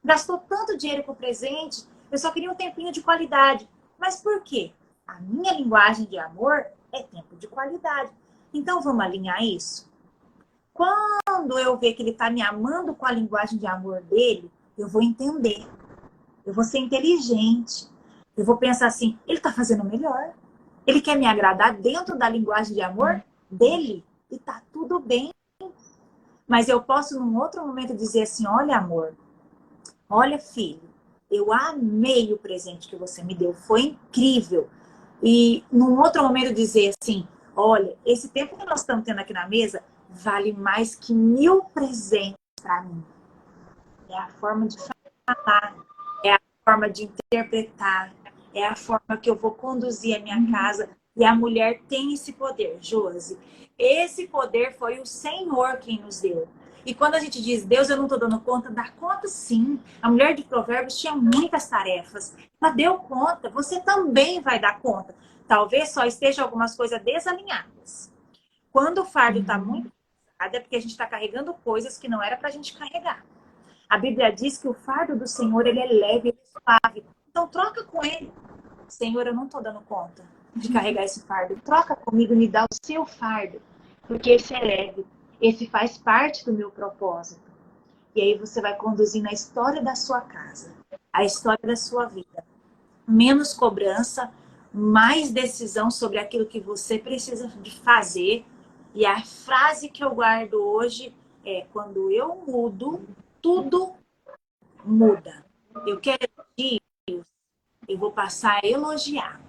Gastou tanto dinheiro com o presente, eu só queria um tempinho de qualidade. Mas por quê? A minha linguagem de amor é tempo de qualidade. Então vamos alinhar isso? Quando eu ver que ele está me amando com a linguagem de amor dele, eu vou entender. Eu vou ser inteligente. Eu vou pensar assim, ele está fazendo o melhor. Ele quer me agradar dentro da linguagem de amor dele. E tá tudo bem. Mas eu posso, num outro momento, dizer assim, olha, amor, olha, filho, eu amei o presente que você me deu. Foi incrível. E num outro momento dizer assim, olha, esse tempo que nós estamos tendo aqui na mesa vale mais que 1000 presentes para mim. É a forma de falar, é a forma de interpretar, é a forma que eu vou conduzir a minha casa. E a mulher tem esse poder, Josi. Esse poder foi o Senhor quem nos deu. E quando a gente diz, Deus, eu não estou dando conta, dá conta sim. A mulher de Provérbios tinha muitas tarefas. Ela deu conta, você também vai dar conta. Talvez só esteja algumas coisas desalinhadas. Quando o fardo está muito pesado, é porque a gente está carregando coisas que não era para a gente carregar. A Bíblia diz que o fardo do Senhor, ele é leve, ele é suave. Então troca com ele. Senhor, eu não estou dando conta de carregar esse fardo. Troca comigo, me dá o seu fardo. Porque esse é leve. Esse faz parte do meu propósito. E aí você vai conduzindo a história da sua casa. A história da sua vida. Menos cobrança, mais decisão sobre aquilo que você precisa de fazer. E a frase que eu guardo hoje é: quando eu mudo, tudo muda. Eu quero elogios, eu vou passar a elogiar.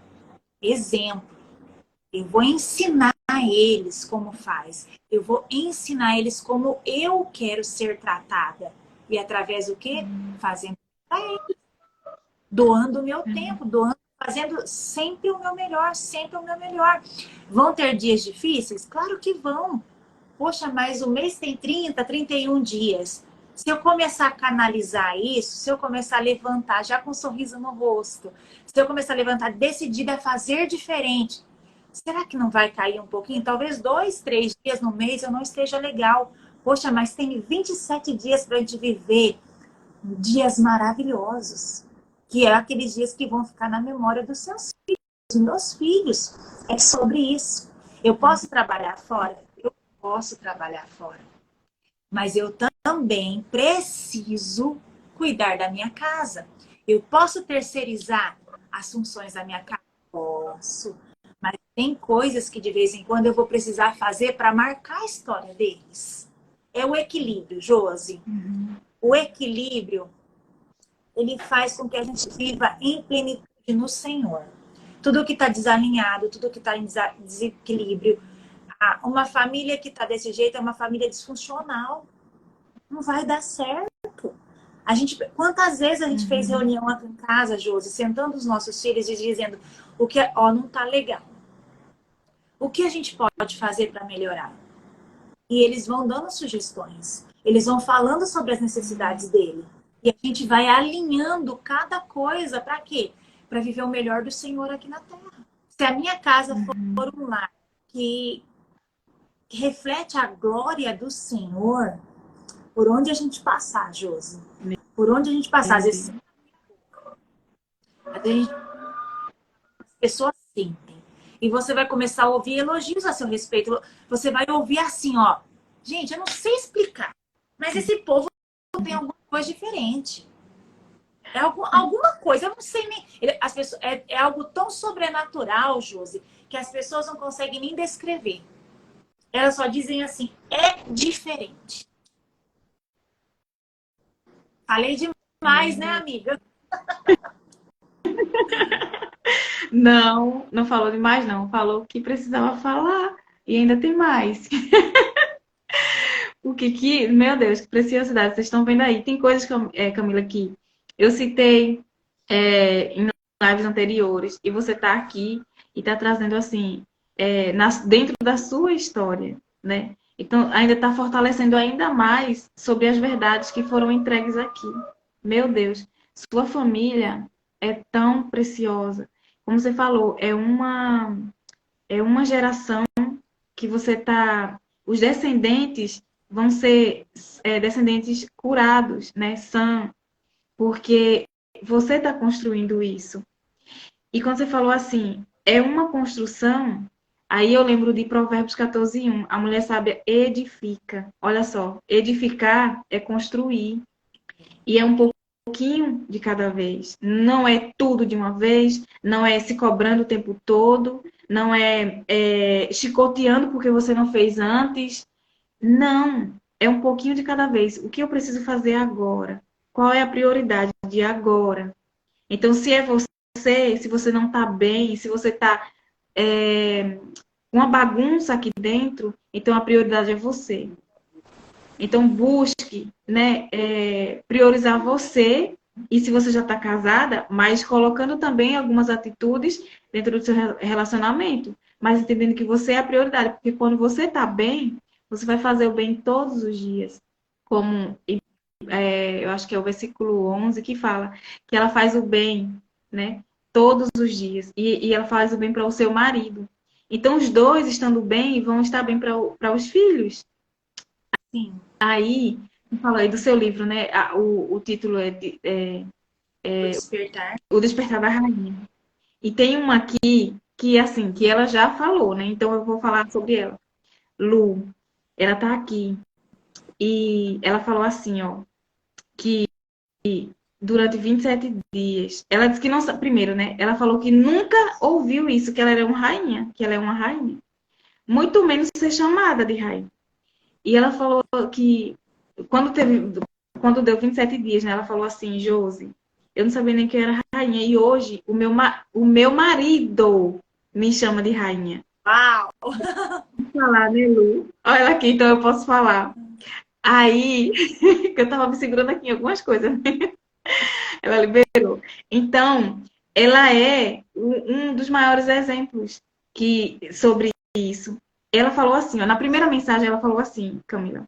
Exemplo. Eu vou ensinar eles como faz. Eu vou ensinar eles como eu quero ser tratada. E através do quê? Fazendo para eles. Doando o meu tempo, doando, fazendo sempre o meu melhor, sempre o meu melhor. Vão ter dias difíceis? Claro que vão. Poxa, mas o mês tem 30, 31 dias. Se eu começar a canalizar isso, se eu começar a levantar já com um sorriso no rosto, se eu começar a levantar decidida a fazer diferente, será que não vai cair um pouquinho? Talvez 2, 3 dias no mês eu não esteja legal. Poxa, mas tem 27 dias para a gente viver dias maravilhosos. Que é aqueles dias que vão ficar na memória dos seus filhos, dos meus filhos. É sobre isso. Eu posso trabalhar fora? Eu posso trabalhar fora. Mas eu também preciso cuidar da minha casa. Eu posso terceirizar as funções da minha casa? Posso. Mas tem coisas que de vez em quando eu vou precisar fazer para marcar a história deles. É o equilíbrio, Josi. O equilíbrio, ele faz com que a gente viva em plenitude no Senhor. Tudo que está desalinhado, tudo que está em desequilíbrio. Uma família que está desse jeito é uma família disfuncional. Não vai dar certo. Quantas vezes a gente fez reunião aqui em casa, Josi, sentando os nossos filhos e dizendo o que não tá legal. O que a gente pode fazer para melhorar? E eles vão dando sugestões. Eles vão falando sobre as necessidades dele. E a gente vai alinhando cada coisa para quê? Para viver o melhor do Senhor aqui na Terra. Se a minha casa for um lar que reflete a glória do Senhor, por onde a gente passar, Josi? Por onde a gente passar? Às vezes as pessoas sentem. E você vai começar a ouvir elogios a seu respeito. Você vai ouvir assim, ó. Gente, eu não sei explicar, mas esse povo tem alguma coisa diferente. É alguma coisa, eu não sei nem... As pessoas, é algo tão sobrenatural, Josi, que as pessoas não conseguem nem descrever. Elas só dizem assim, é diferente. Falei demais, né, amiga? Não, não falou demais, não. Falou o que precisava falar. E ainda tem mais. Meu Deus, que preciosidade. Vocês estão vendo aí. Tem coisas, Camila, que eu citei em lives anteriores. E você está aqui e está trazendo, assim, dentro da sua história, né? Então, ainda está fortalecendo ainda mais sobre as verdades que foram entregues aqui. Meu Deus, sua família é tão preciosa. Como você falou, é uma geração que você está... Os descendentes vão ser descendentes curados, né? Sã, porque você está construindo isso. E quando você falou assim, é uma construção, aí eu lembro de Provérbios 14:1. A mulher sábia edifica. Olha só, edificar é construir. E é um pouquinho de cada vez. Não é tudo de uma vez, não é se cobrando o tempo todo, não é chicoteando porque você não fez antes. Não, é um pouquinho de cada vez. O que eu preciso fazer agora? Qual é a prioridade de agora? Então, se é você, se você não está bem, se você está uma bagunça aqui dentro, então a prioridade é você. Então, busque, né, priorizar você E se você já está casada, mas colocando também algumas atitudes dentro do seu relacionamento, mas entendendo que você é a prioridade, porque quando você está bem, você vai fazer o bem todos os dias. Como eu acho que é o versículo 11 que fala que ela faz o bem, né? Todos os dias. E ela faz o bem para o seu marido. Então, os dois estando bem, vão estar bem para os filhos. Sim. Aí, fala aí do seu livro, né? O título O despertar. O Despertar da Rainha. E tem uma aqui que, assim, que ela já falou, né? Então, eu vou falar sobre ela. Lu, ela tá aqui. E ela falou assim, ó, que durante 27 dias. Ela disse que não sabe. Primeiro, né? Ela falou que nunca ouviu isso, que ela era uma rainha, que ela é uma rainha. Muito menos ser chamada de rainha. E ela falou que quando deu 27 dias, né? Ela falou assim, Josi, eu não sabia nem que eu era rainha. E hoje o meu marido me chama de rainha. Uau! Vou falar, né, Lu? Olha aqui, então eu posso falar. Aí, que eu tava me segurando aqui em algumas coisas. Ela liberou. Então, ela é um dos maiores exemplos sobre isso. Ela falou assim, ó, na primeira mensagem ela falou assim, Camila,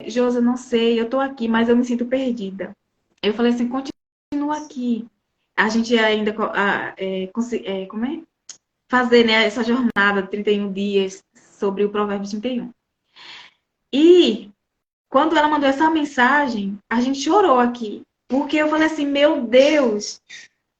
Josi, eu não sei, eu tô aqui, mas eu me sinto perdida. Eu falei assim, continua aqui. A gente ainda como é? Fazer, né, essa jornada de 31 dias sobre o Provérbio 31. E quando ela mandou essa mensagem, a gente chorou aqui. Porque eu falei assim, meu Deus,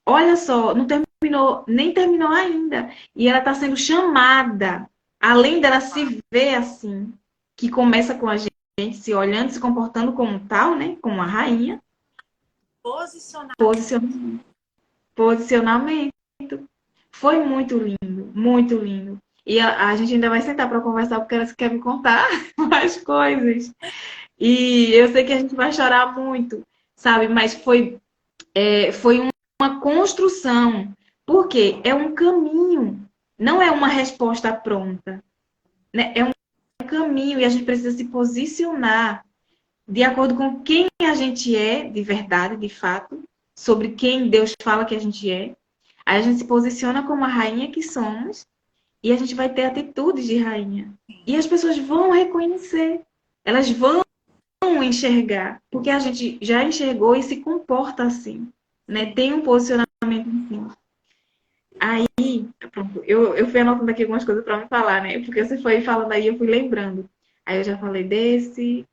olha só, não terminou, nem terminou ainda. E ela está sendo chamada, além dela se ver assim, que começa com a gente se olhando, se comportando como tal, né? Como uma rainha. Posicionamento. Posicionamento. Foi muito lindo, muito lindo. E a gente ainda vai sentar para conversar, porque ela quer me contar mais coisas. E eu sei que a gente vai chorar muito, sabe? Mas foi uma construção. Porque é um caminho, não é uma resposta pronta. Né? É um caminho e a gente precisa se posicionar de acordo com quem a gente é, de verdade, de fato, sobre quem Deus fala que a gente é. Aí a gente se posiciona como a rainha que somos e a gente vai ter atitudes de rainha. E as pessoas vão reconhecer, elas vão enxergar, porque a gente já enxergou e se comporta assim, né? Tem um posicionamento assim. Aí, pronto, eu fui anotando aqui algumas coisas para me falar, né? Porque você foi falando aí, eu fui lembrando. Aí eu já falei desse,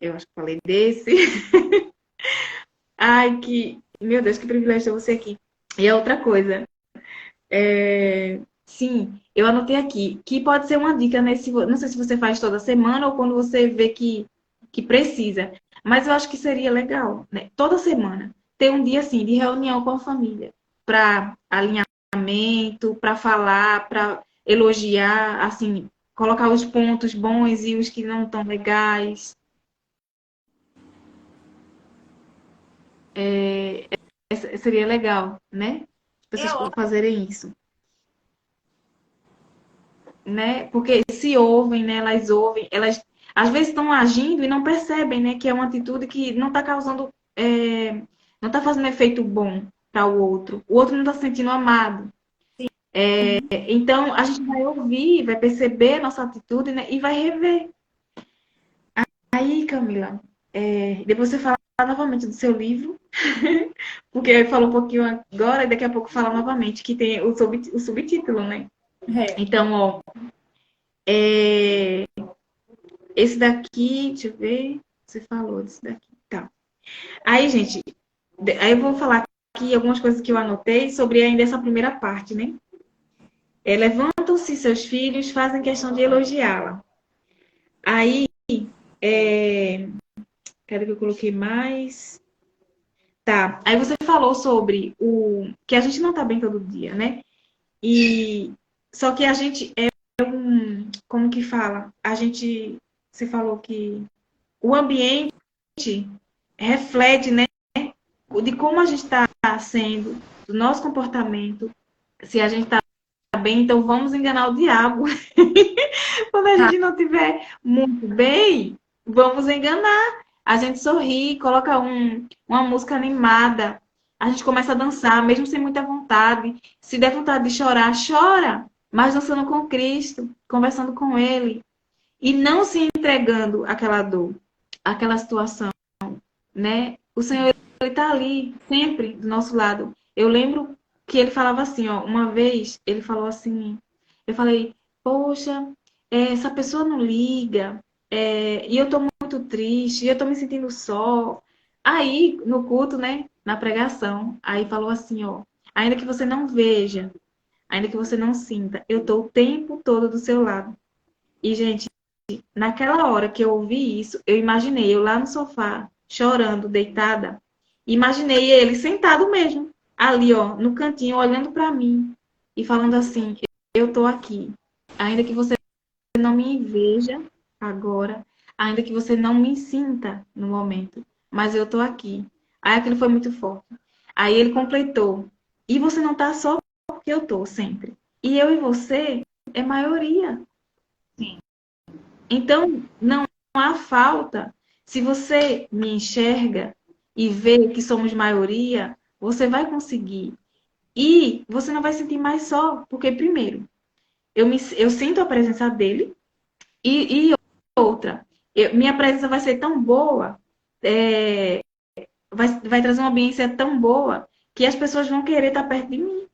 eu acho que falei desse. Ai, meu Deus, que privilégio ter você aqui. E a outra coisa, sim, eu anotei aqui, que pode ser uma dica, né? Não sei se você faz toda semana ou quando você vê que precisa, mas eu acho que seria legal, né? Toda semana, ter um dia assim de reunião com a família, para alinhamento, para falar, para elogiar, assim, colocar os pontos bons e os que não estão legais. Seria legal, né? As É pessoas ótimo. fazerem isso. Né? Porque se ouvem, né? Elas ouvem, elas às vezes estão agindo e não percebem, né? Que é uma atitude que não está causando, não está fazendo efeito bom para o outro não está se sentindo amado. Então a gente vai ouvir, vai perceber a nossa atitude, né? E vai rever. Aí, Camila, depois você fala novamente do seu livro, porque falou um pouquinho agora e daqui a pouco fala novamente, que tem o subtítulo, né? Então, ó, esse daqui, deixa eu ver. Você falou desse daqui. Tá. Aí, gente, aí eu vou falar aqui algumas coisas que eu anotei sobre ainda essa primeira parte, né? Levantam-se seus filhos, fazem questão de elogiá-la. Aí, cadê que eu coloquei mais? Tá. Aí você falou sobre que a gente não tá bem todo dia, né? E só que a gente como que fala? Você falou que o ambiente reflete, né, de como a gente está sendo, do nosso comportamento. Se a gente está bem, então vamos enganar o diabo. Quando a gente não estiver muito bem, vamos enganar. A gente sorri, coloca uma música animada. A gente começa a dançar, mesmo sem muita vontade. Se der vontade de chorar, chora. Mas dançando com Cristo, conversando com Ele. E não se entregando àquela dor, àquela situação, né? O Senhor, Ele está ali, sempre, do nosso lado. Eu lembro que Ele falava assim, ó. Uma vez, Ele falou assim... Eu falei, poxa, essa pessoa não liga. E eu tô muito triste, e eu tô me sentindo só. Aí, no culto, né? Na pregação, aí falou assim, ó. Ainda que você não veja, ainda que você não sinta, eu tô o tempo todo do seu lado. E, gente, naquela hora que eu ouvi isso, eu imaginei eu lá no sofá, chorando, deitada. Imaginei ele sentado mesmo, ali, ó, no cantinho, olhando para mim e falando assim: eu tô aqui. Ainda que você não me veja agora, ainda que você não me sinta no momento, mas eu tô aqui. Aí aquilo foi muito forte. Aí ele completou: e você não tá só porque eu tô sempre. E eu e você é maioria. Sim. Então, não há falta. Se você me enxerga e vê que somos maioria, você vai conseguir. E você não vai sentir mais só, porque, primeiro, eu sinto a presença dele, e outra, minha presença vai ser tão boa, vai trazer uma ambiência tão boa, que as pessoas vão querer estar perto de mim. Né?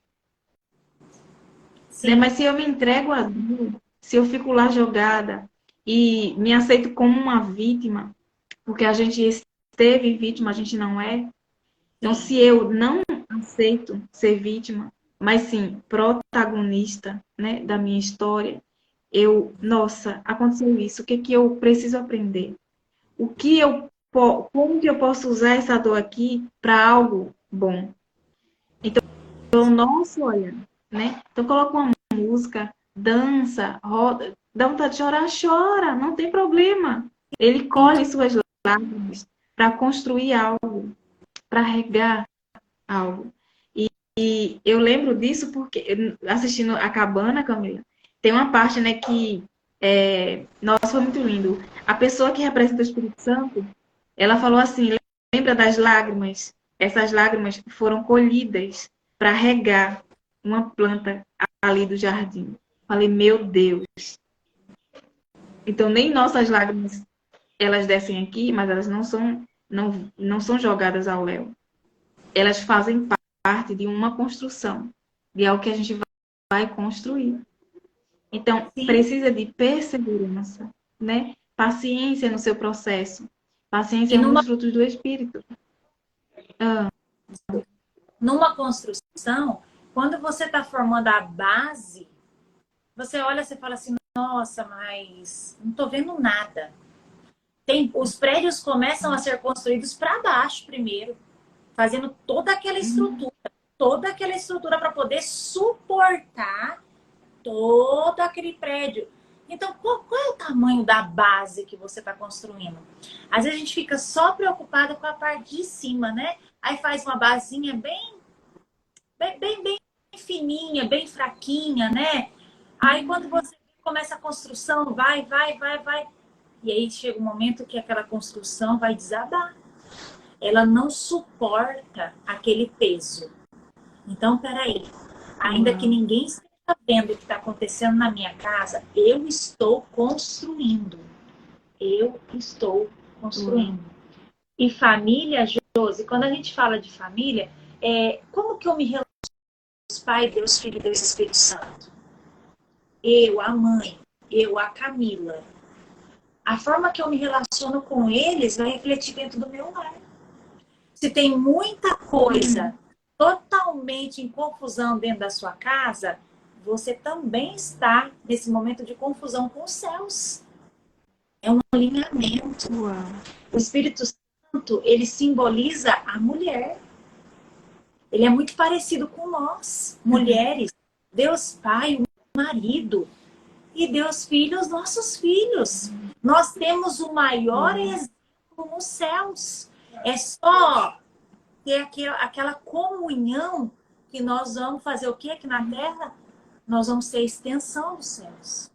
Sim. Mas se eu me entrego a Deus, se eu fico lá jogada e me aceito como uma vítima, porque a gente esteve vítima, a gente não é. Então, Sim. se eu não aceito ser vítima, mas sim protagonista, né, da minha história, nossa, aconteceu isso, o que que eu preciso aprender? Como que eu posso usar essa dor aqui para algo bom? Então, o nosso olhar, né? Então, coloca uma música, dança, roda, dá vontade de chorar, chora, não tem problema. Ele colhe suas lágrimas para construir algo, para regar algo. E eu lembro disso porque, assistindo A Cabana, Camila, tem uma parte, né, que, nossa, foi muito lindo. A pessoa que representa o Espírito Santo, ela falou assim, lembra das lágrimas? Essas lágrimas foram colhidas para regar uma planta ali do jardim. Falei, meu Deus. Então, nem nossas lágrimas, elas descem aqui, mas elas não são jogadas ao léu. Elas fazem parte de uma construção, de algo que a gente vai construir. Então, Sim. precisa de perseverança, né? Paciência no seu processo. Paciência E é um dos frutos do Espírito. numa construção, quando você está formando a base, você olha e fala assim, nossa, mas não estou vendo nada. Os prédios começam a ser construídos para baixo primeiro, fazendo toda aquela estrutura para poder suportar todo aquele prédio. Então, qual é o tamanho da base que você está construindo? Às vezes a gente fica só preocupada com a parte de cima, né? Aí faz uma basinha bem fininha, bem fraquinha, né? Aí quando você começa a construção, vai. E aí chega um momento que aquela construção vai desabar. Ela não suporta aquele peso. Então, peraí. Ainda que Uau. ninguém esteja vendo o que está acontecendo na minha casa, eu estou construindo. Eu estou Uau. construindo. E família, Josi, quando a gente fala de família, como que eu me relaciono com os pais, Deus, Filho e Deus Espírito Santo? Eu, a mãe, eu, a Camila. A forma que eu me relaciono com eles vai refletir dentro do meu lar. Se tem muita coisa totalmente em confusão dentro da sua casa, você também está nesse momento de confusão com os céus. É um alinhamento. Uau. O Espírito Santo, ele simboliza a mulher. Ele é muito parecido com nós, mulheres. Deus Pai, o marido. E Deus Filho, os nossos filhos. Nós temos o maior exemplo nos céus. É só ter aquela comunhão que nós vamos fazer o quê aqui na Terra? Nós vamos ser a extensão dos céus.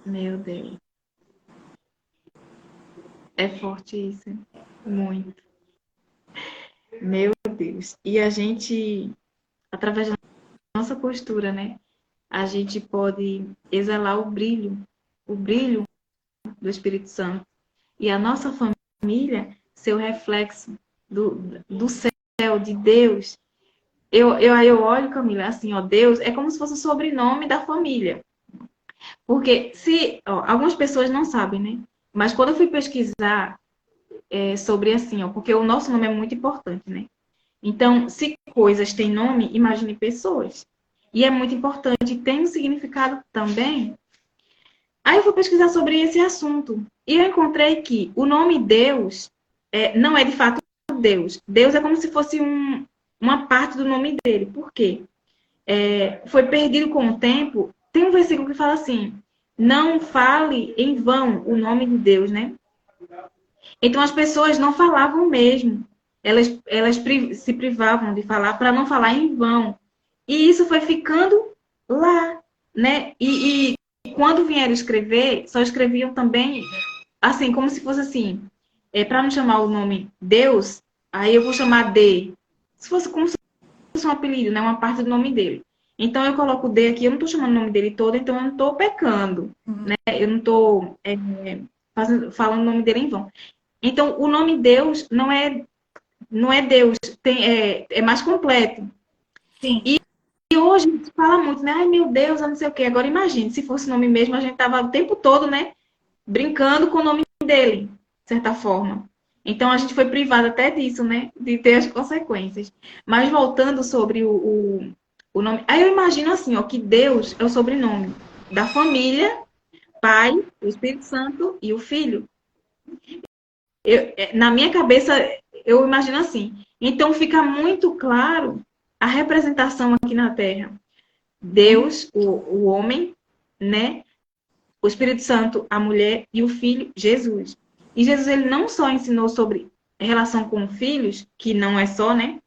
Meu Deus. É forte isso. Muito. Meu Deus. E a gente, através da nossa postura, né? A gente pode exalar o brilho do Espírito Santo. E a nossa família ser o reflexo do céu, de Deus. Aí eu olho, Camila, assim, ó, Deus é como se fosse o sobrenome da família. Porque se, ó, algumas pessoas não sabem, né? Mas quando eu fui pesquisar sobre assim, ó, porque o nosso nome é muito importante, né? Então, se coisas têm nome, imagine pessoas. E é muito importante, tem um significado também. Aí eu fui pesquisar sobre esse assunto. E eu encontrei que o nome Deus não é de fato Deus. Deus é como se fosse uma parte do nome dele. Por quê? Foi perdido com o tempo. Tem um versículo que fala assim: não fale em vão o nome de Deus, né? Então as pessoas não falavam mesmo. Elas se privavam de falar para não falar em vão. E isso foi ficando lá, né? E quando vieram escrever, só escreviam também assim, como se fosse assim, para não chamar o nome Deus, aí eu vou chamar D. Se fosse como se fosse um apelido, né? Uma parte do nome dele. Então eu coloco D aqui, eu não estou chamando o nome dele todo, então eu não estou pecando, né? Eu não estou falando o nome dele em vão. Então, o nome Deus não é Deus, é mais completo. Sim. E hoje a gente fala muito, né? Ai, meu Deus, eu não sei o quê. Agora imagine, se fosse o nome mesmo, a gente tava o tempo todo, né? Brincando com o nome dele, de certa forma. Então, a gente foi privado até disso, né? De ter as consequências. Mas voltando sobre o nome... Aí eu imagino assim, ó, que Deus é o sobrenome da família, Pai, o Espírito Santo e o Filho. Na minha cabeça, eu imagino assim. Então, fica muito claro a representação aqui na Terra. Deus, o homem, né? O Espírito Santo, a mulher e o Filho, Jesus. E Jesus, ele não só ensinou sobre relação com filhos, que não é só, né?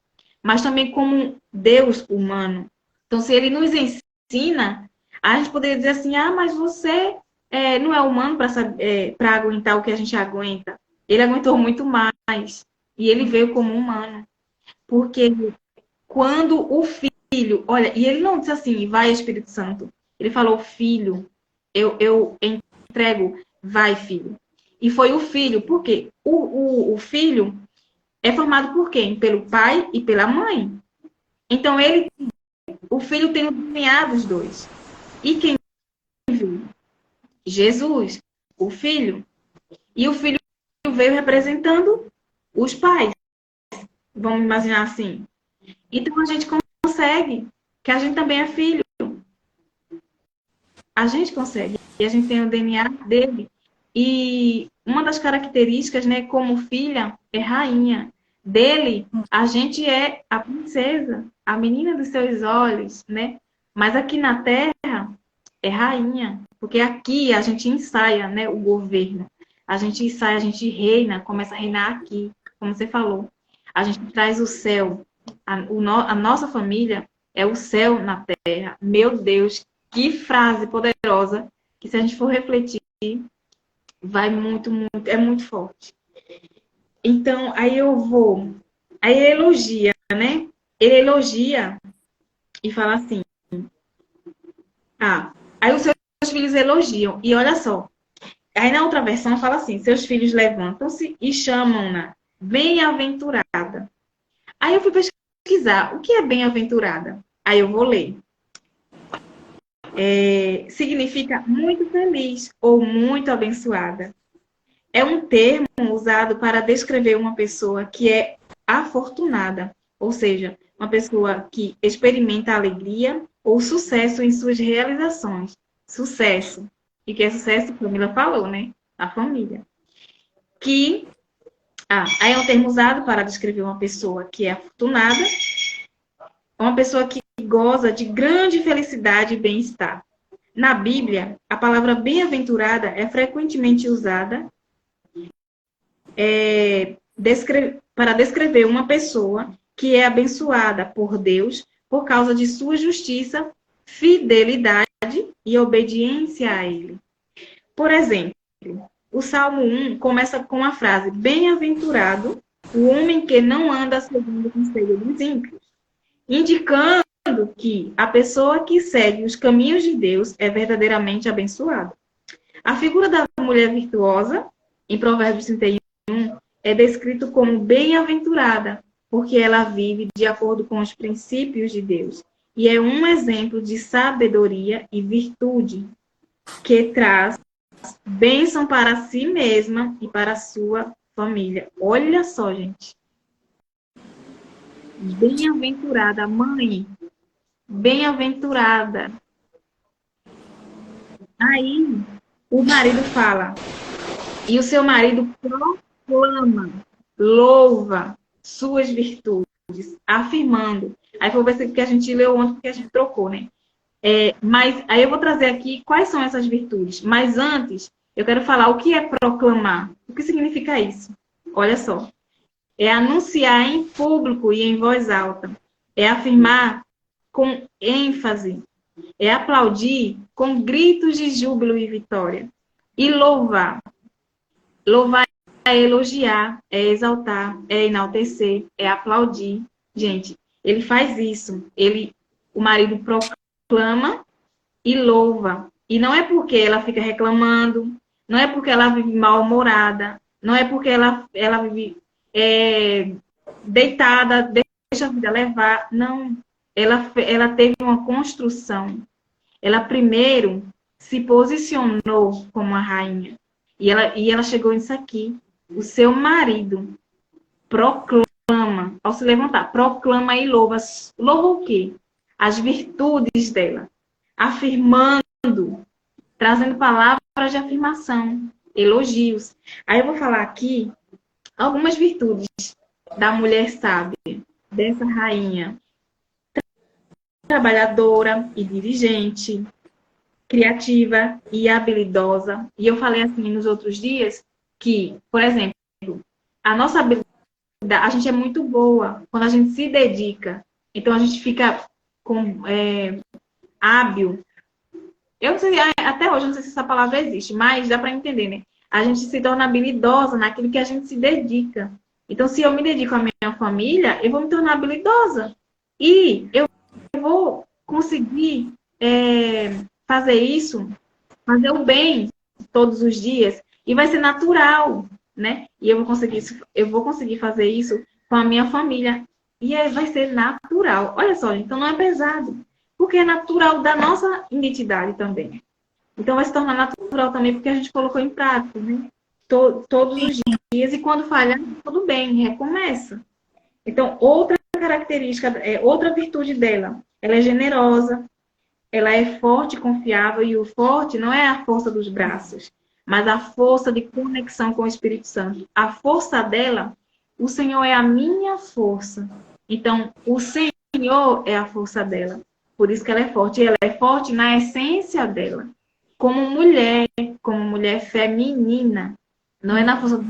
Mas também como Deus humano. Então, se ele nos ensina, a gente poderia dizer assim, mas você não é humano para aguentar o que a gente aguenta. Ele aguentou muito mais. E ele veio como humano. Porque quando o filho, olha, e ele não disse assim, vai Espírito Santo. Ele falou, filho, eu entrego, vai filho. E foi o filho, por quê? O filho é formado por quem? Pelo pai e pela mãe. Então o filho tem o DNA dos dois. E quem viu? Jesus, o filho. E o filho veio representando os pais. Vamos imaginar assim. Então a gente consegue, que a gente também é filho. A gente consegue. E a gente tem o DNA dele. E uma das características, né, como filha, é rainha. Dele, a gente é a princesa, a menina dos seus olhos, né? Mas aqui na Terra é rainha, porque aqui a gente ensaia, né, o governo. A gente ensaia, a gente reina, começa a reinar aqui, como você falou. A gente traz o céu. A nossa família é o céu na Terra. Meu Deus, que frase poderosa, que se a gente for refletir, vai muito, muito, é muito forte. Então, aí ele elogia, né? Ele elogia e fala assim, aí os seus filhos elogiam, e olha só, aí na outra versão fala assim, seus filhos levantam-se e chamam-na bem-aventurada. Aí eu fui pesquisar, o que é bem-aventurada? Aí eu vou ler. Significa muito feliz ou muito abençoada. É um termo usado para descrever uma pessoa que é afortunada, ou seja, uma pessoa que experimenta alegria ou sucesso em suas realizações. Sucesso. E que é sucesso, a Camila falou, né? A família. Aí é um termo usado para descrever uma pessoa que é afortunada, uma pessoa que goza de grande felicidade e bem-estar. Na Bíblia, a palavra bem-aventurada é frequentemente usada para descrever uma pessoa que é abençoada por Deus por causa de sua justiça, fidelidade e obediência a Ele. Por exemplo, o Salmo 1 começa com a frase: bem-aventurado o homem que não anda segundo o conselho dos ímpios, indicando que a pessoa que segue os caminhos de Deus é verdadeiramente abençoada. A figura da mulher virtuosa, em Provérbios 31, é descrito como bem-aventurada, porque ela vive de acordo com os princípios de Deus. E é um exemplo de sabedoria e virtude que traz bênção para si mesma e para a sua família. Olha só, gente. Bem-aventurada, mãe. Bem-aventurada. Aí, o marido fala, e o seu marido proclama, louva suas virtudes, afirmando. Aí foi o versículo que a gente leu ontem, porque a gente trocou, né? Mas aí eu vou trazer aqui quais são essas virtudes. Mas antes, eu quero falar o que é proclamar. O que significa isso? Olha só. É anunciar em público e em voz alta. É afirmar com ênfase. É aplaudir com gritos de júbilo e vitória. E louvar. Louvar é elogiar, é exaltar, é enaltecer, é aplaudir. Gente, ele faz isso. O marido proclama e louva. E não é porque ela fica reclamando, não é porque ela vive mal-humorada, não é porque ela vive deitada, deixa a vida levar. Não. Ela teve uma construção. Ela primeiro se posicionou como a rainha. E ela chegou nisso aqui. O seu marido proclama, ao se levantar, proclama e louva. Louva o quê? As virtudes dela. Afirmando, trazendo palavras de afirmação, elogios. Aí eu vou falar aqui algumas virtudes da mulher sábia, dessa rainha. Trabalhadora e dirigente, criativa e habilidosa. E eu falei assim nos outros dias que, por exemplo, a nossa habilidade, a gente é muito boa quando a gente se dedica. Então a gente fica hábil. Eu não sei, até hoje eu não sei se essa palavra existe, mas dá para entender, né? A gente se torna habilidosa naquilo que a gente se dedica. Então, se eu me dedico à minha família, eu vou me tornar habilidosa. E eu vou conseguir fazer isso, fazer o bem todos os dias, e vai ser natural, né? E eu vou conseguir fazer isso com a minha família. E vai ser natural. Olha só, então não é pesado. Porque é natural da nossa identidade também. Então vai se tornar natural também porque a gente colocou em prática, né? Todos os dias. E quando falhar, tudo bem, recomeça. Então, outra característica, outra virtude dela, ela é generosa, ela é forte e confiável, e o forte não é a força dos braços, mas a força de conexão com o Espírito Santo. A força dela, o Senhor é a minha força. Então, o Senhor é a força dela. Por isso que ela é forte. E ela é forte na essência dela. Como mulher feminina. Não é na força do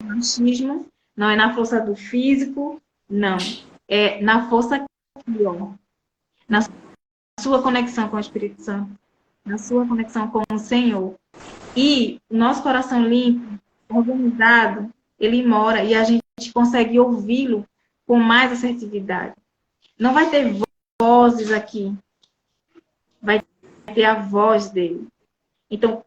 machismo, não é na força do físico, não. É na força pior. Na sua conexão com o Espírito Santo. Na sua conexão com o Senhor. E o nosso coração limpo, organizado, ele mora e a gente consegue ouvi-lo com mais assertividade. Não vai ter vozes aqui. Vai ter a voz dele. Então,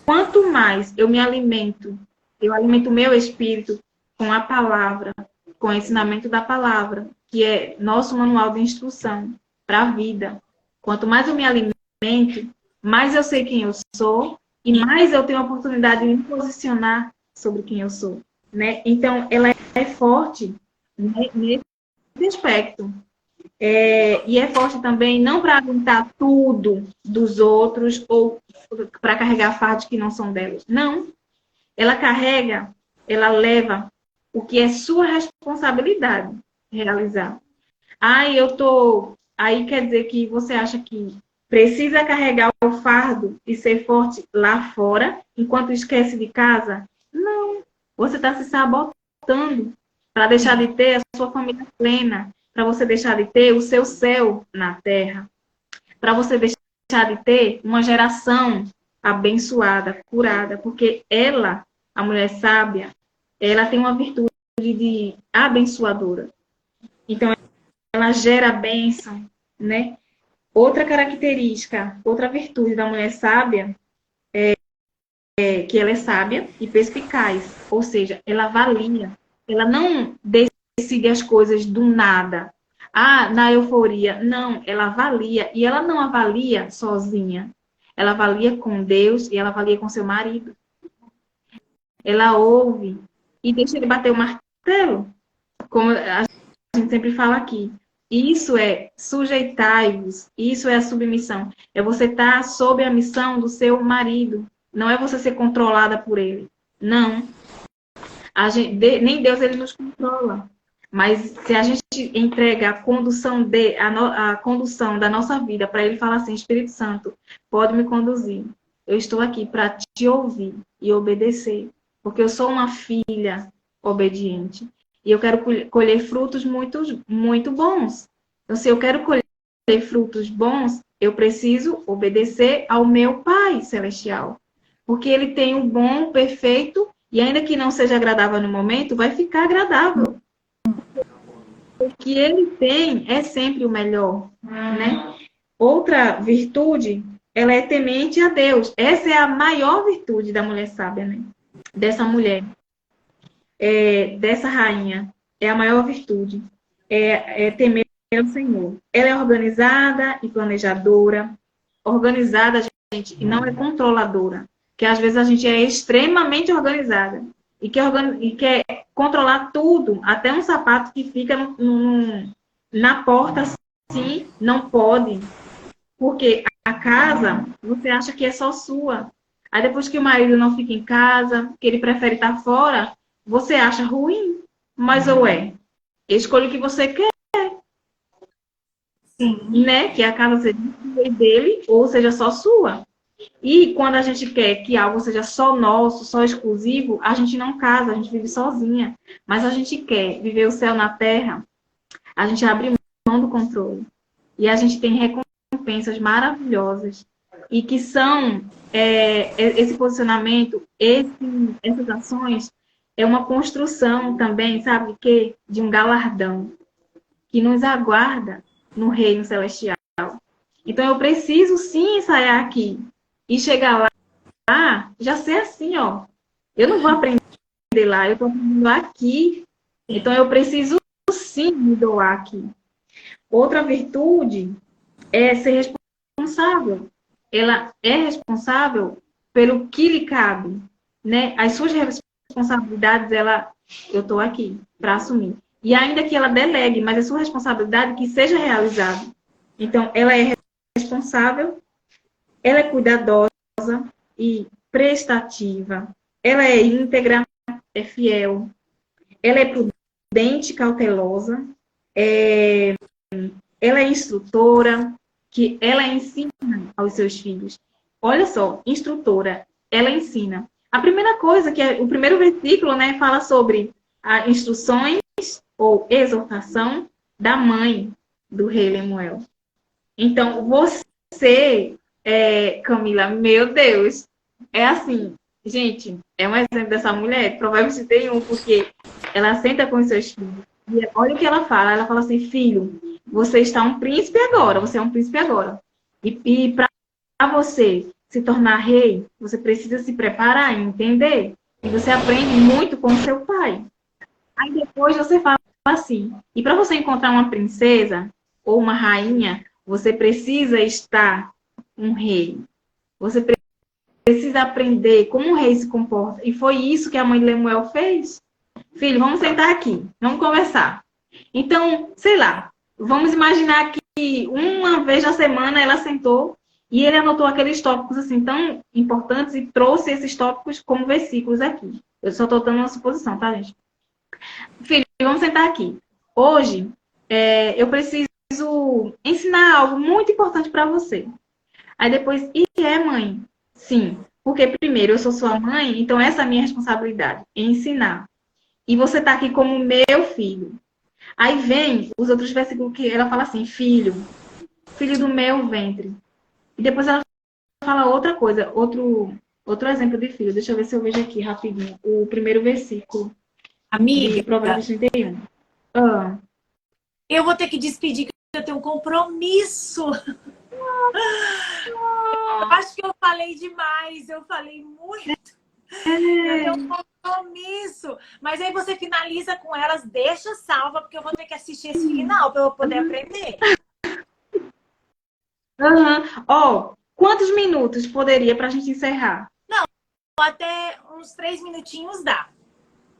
quanto mais eu alimento o meu espírito com a palavra, com o ensinamento da palavra, que é nosso manual de instrução para a vida. Quanto mais eu me alimento, mais eu sei quem eu sou e mais eu tenho a oportunidade de me posicionar sobre quem eu sou, né? Então, ela é forte, né, nesse aspecto. E é forte também não para aguentar tudo dos outros ou para carregar fardos que não são delas. Não. Ela leva o que é sua responsabilidade realizar. Aí quer dizer que você acha que precisa carregar o fardo e ser forte lá fora, enquanto esquece de casa? Não. Você está se sabotando para deixar de ter a sua família plena, para você deixar de ter o seu céu na terra, para você deixar de ter uma geração abençoada, curada, porque ela, a mulher sábia, ela tem uma virtude de abençoadora. Então, ela gera bênção, né? Outra característica, outra virtude da mulher sábia é que ela é sábia e perspicaz, ou seja, ela avalia, ela não decide as coisas do nada. Ah, na euforia. Não, ela avalia. E ela não avalia sozinha. Ela avalia com Deus e ela avalia com seu marido. Ela ouve e deixa ele bater o martelo. Como a gente sempre fala aqui. Isso é sujeitai-vos. Isso é a submissão. É você estar sob a missão do seu marido. Não é você ser controlada por ele. Não. Nem Deus ele nos controla. Mas se a gente entrega a condução da nossa vida para ele falar assim, Espírito Santo, pode me conduzir. Eu estou aqui para te ouvir e obedecer. Porque eu sou uma filha obediente. E eu quero colher frutos muito, muito bons. Então, se eu quero colher frutos bons, eu preciso obedecer ao meu Pai Celestial. Porque ele tem o bom, o perfeito, e ainda que não seja agradável no momento, vai ficar agradável. O que ele tem é sempre o melhor, né? Outra virtude, ela é temente a Deus. Essa é a maior virtude da mulher sábia, né? Dessa mulher, dessa rainha. É a maior virtude. É temer ao Senhor. Ela é organizada e planejadora. Organizada, gente, e não é controladora. Que às vezes a gente é extremamente organizada. E quer controlar tudo, até um sapato que fica na porta, assim, não pode. Porque a casa, você acha que é só sua. Aí depois que o marido não fica em casa, que ele prefere estar fora, você acha ruim. Mas ou escolha o que você quer. Sim. Né? Que a casa seja dele ou seja só sua. E quando a gente quer que algo seja só nosso, só exclusivo, a gente não casa, a gente vive sozinha. Mas a gente quer viver o céu na terra, a gente abre mão do controle. E a gente tem recompensas maravilhosas. E que são esse posicionamento, essas ações, é uma construção também, sabe, de um galardão que nos aguarda no reino celestial. Então eu preciso sim ensaiar aqui. E chegar lá, já ser assim, ó. Eu não vou aprender lá, eu estou aprendendo aqui. Então, eu preciso sim me doar aqui. Outra virtude é ser responsável. Ela é responsável pelo que lhe cabe, né? As suas responsabilidades, eu estou aqui para assumir. E ainda que ela delegue, mas é sua responsabilidade que seja realizada. Então, ela é responsável. Ela é cuidadosa e prestativa. Ela é íntegra, é fiel. Ela é prudente, cautelosa. Ela é instrutora, que ela ensina aos seus filhos. Olha só, instrutora, ela ensina. A primeira coisa, o primeiro versículo, né, fala sobre as instruções ou exortação da mãe do rei Lemuel. Então, você... Camila, meu Deus, é assim, gente, é um exemplo dessa mulher, Provérbios 31, porque ela senta com os seus filhos, e olha o que ela fala assim, filho, você está um príncipe agora, você é um príncipe agora, e para você se tornar rei, você precisa se preparar e entender, e você aprende muito com seu pai. Aí depois você fala assim, e para você encontrar uma princesa ou uma rainha, você precisa estar um rei. Você precisa aprender como um rei se comporta. E foi isso que a mãe de Lemuel fez. Filho, vamos sentar aqui. Vamos conversar. Então, sei lá. Vamos imaginar que uma vez na semana ela sentou e ele anotou aqueles tópicos assim tão importantes e trouxe esses tópicos como versículos aqui. Eu só estou dando uma suposição, tá, gente? Filho, vamos sentar aqui. Hoje, eu preciso ensinar algo muito importante para você. Aí depois, mãe? Sim, porque primeiro eu sou sua mãe, então essa é a minha responsabilidade, ensinar. E você está aqui como meu filho. Aí vem os outros versículos que ela fala assim, filho do meu ventre. E depois ela fala outra coisa, outro exemplo de filho. Deixa eu ver se eu vejo aqui rapidinho. O primeiro versículo de Amiga, Provérbios 31. Ah, eu vou ter que despedir, que eu tenho um compromisso. Eu acho que eu falei demais, eu falei muito. Eu tenho um compromisso. Mas aí você finaliza com elas, deixa salva, porque eu vou ter que assistir esse final para eu poder aprender. Ó, quantos minutos poderia para a gente encerrar? Até uns 3 minutinhos dá.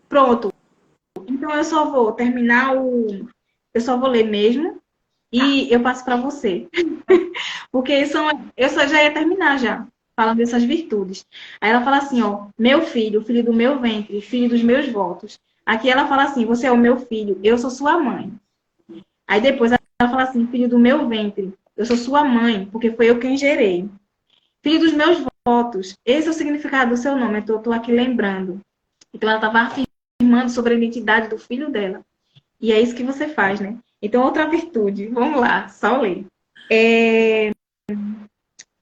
Pronto. Então eu só vou terminar eu só vou ler mesmo e eu passo para você. Porque eu só já ia terminar já, falando dessas virtudes. Aí ela fala assim, ó, meu filho, filho do meu ventre, filho dos meus votos. Aqui ela fala assim, você é o meu filho, eu sou sua mãe. Aí depois ela fala assim, filho do meu ventre, eu sou sua mãe, porque foi eu quem gerei. Filho dos meus votos, esse é o significado do seu nome, eu tô aqui lembrando. Então ela estava afirmando sobre a identidade do filho dela. E é isso que você faz, né? Então, outra virtude, vamos lá, só ler. É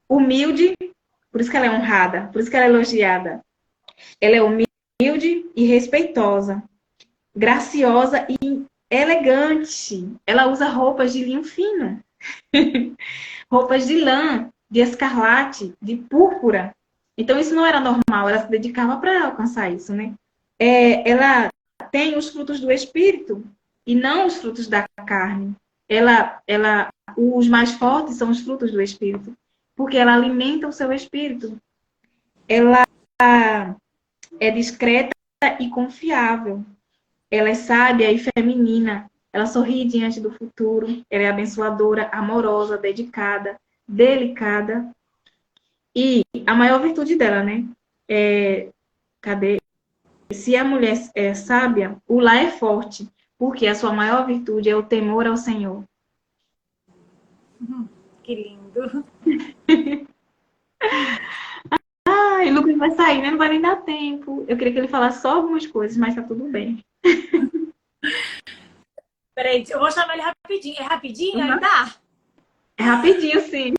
humilde, por isso que ela é honrada, por isso que ela é elogiada. Ela é humilde e respeitosa, graciosa e elegante. Ela usa roupas de linho fino, roupas de lã, de escarlate, de púrpura. Então, isso não era normal, ela se dedicava para alcançar isso, né? Ela tem os frutos do Espírito e não os frutos da carne. Os mais fortes são os frutos do Espírito, porque ela alimenta o seu espírito. Ela é discreta e confiável. Ela é sábia e feminina. Ela sorri diante do futuro. Ela é abençoadora, amorosa, dedicada, delicada. E a maior virtude dela, né? Cadê? Se a mulher é sábia, o lar é forte, porque a sua maior virtude é o temor ao Senhor. Que lindo. Ai, o Lucas vai sair, né? Não vai nem dar tempo. Eu queria que ele falasse só algumas coisas, mas tá tudo bem. Peraí, eu vou chamar ele rapidinho. É rapidinho? Uhum. Ainda? É rapidinho, sim.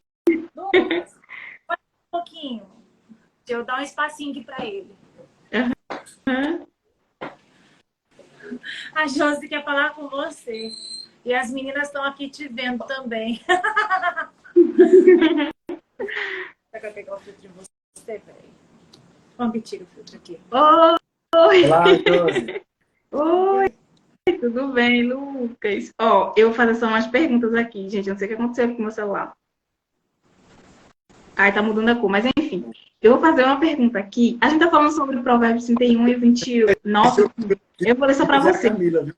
Lucas, um pouquinho. Deixa eu dar um espacinho aqui para ele. Uhum. A Josi quer falar com você. E as meninas estão aqui te vendo também. Vai pegar o filtro de você? Peraí. Vamos que tira o filtro aqui. Oi! Olá, Josi. Oi! Tudo bem, Lucas? Ó, eu vou fazer só umas perguntas aqui, gente. Eu não sei o que aconteceu aqui com o meu celular. Ai, tá mudando a cor, mas enfim. Eu vou fazer uma pergunta aqui. A gente tá falando sobre Provérbios 31 e 29. Eu vou ler só pra você. Camila, viu?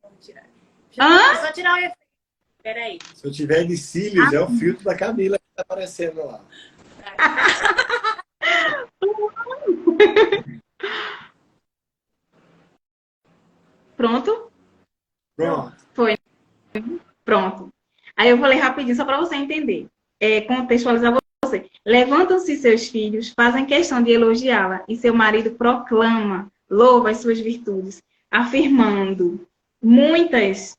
Vamos tirar. Hã? É só tirar o efeito. Peraí. Se eu tiver de cílios, é o filtro da Camila que tá aparecendo lá. Pronto? Pronto. Pronto. Aí eu vou ler rapidinho, só para você entender. Contextualizar você. Levantam-se seus filhos, fazem questão de elogiá-la, e seu marido proclama, louva as suas virtudes, afirmando: muitas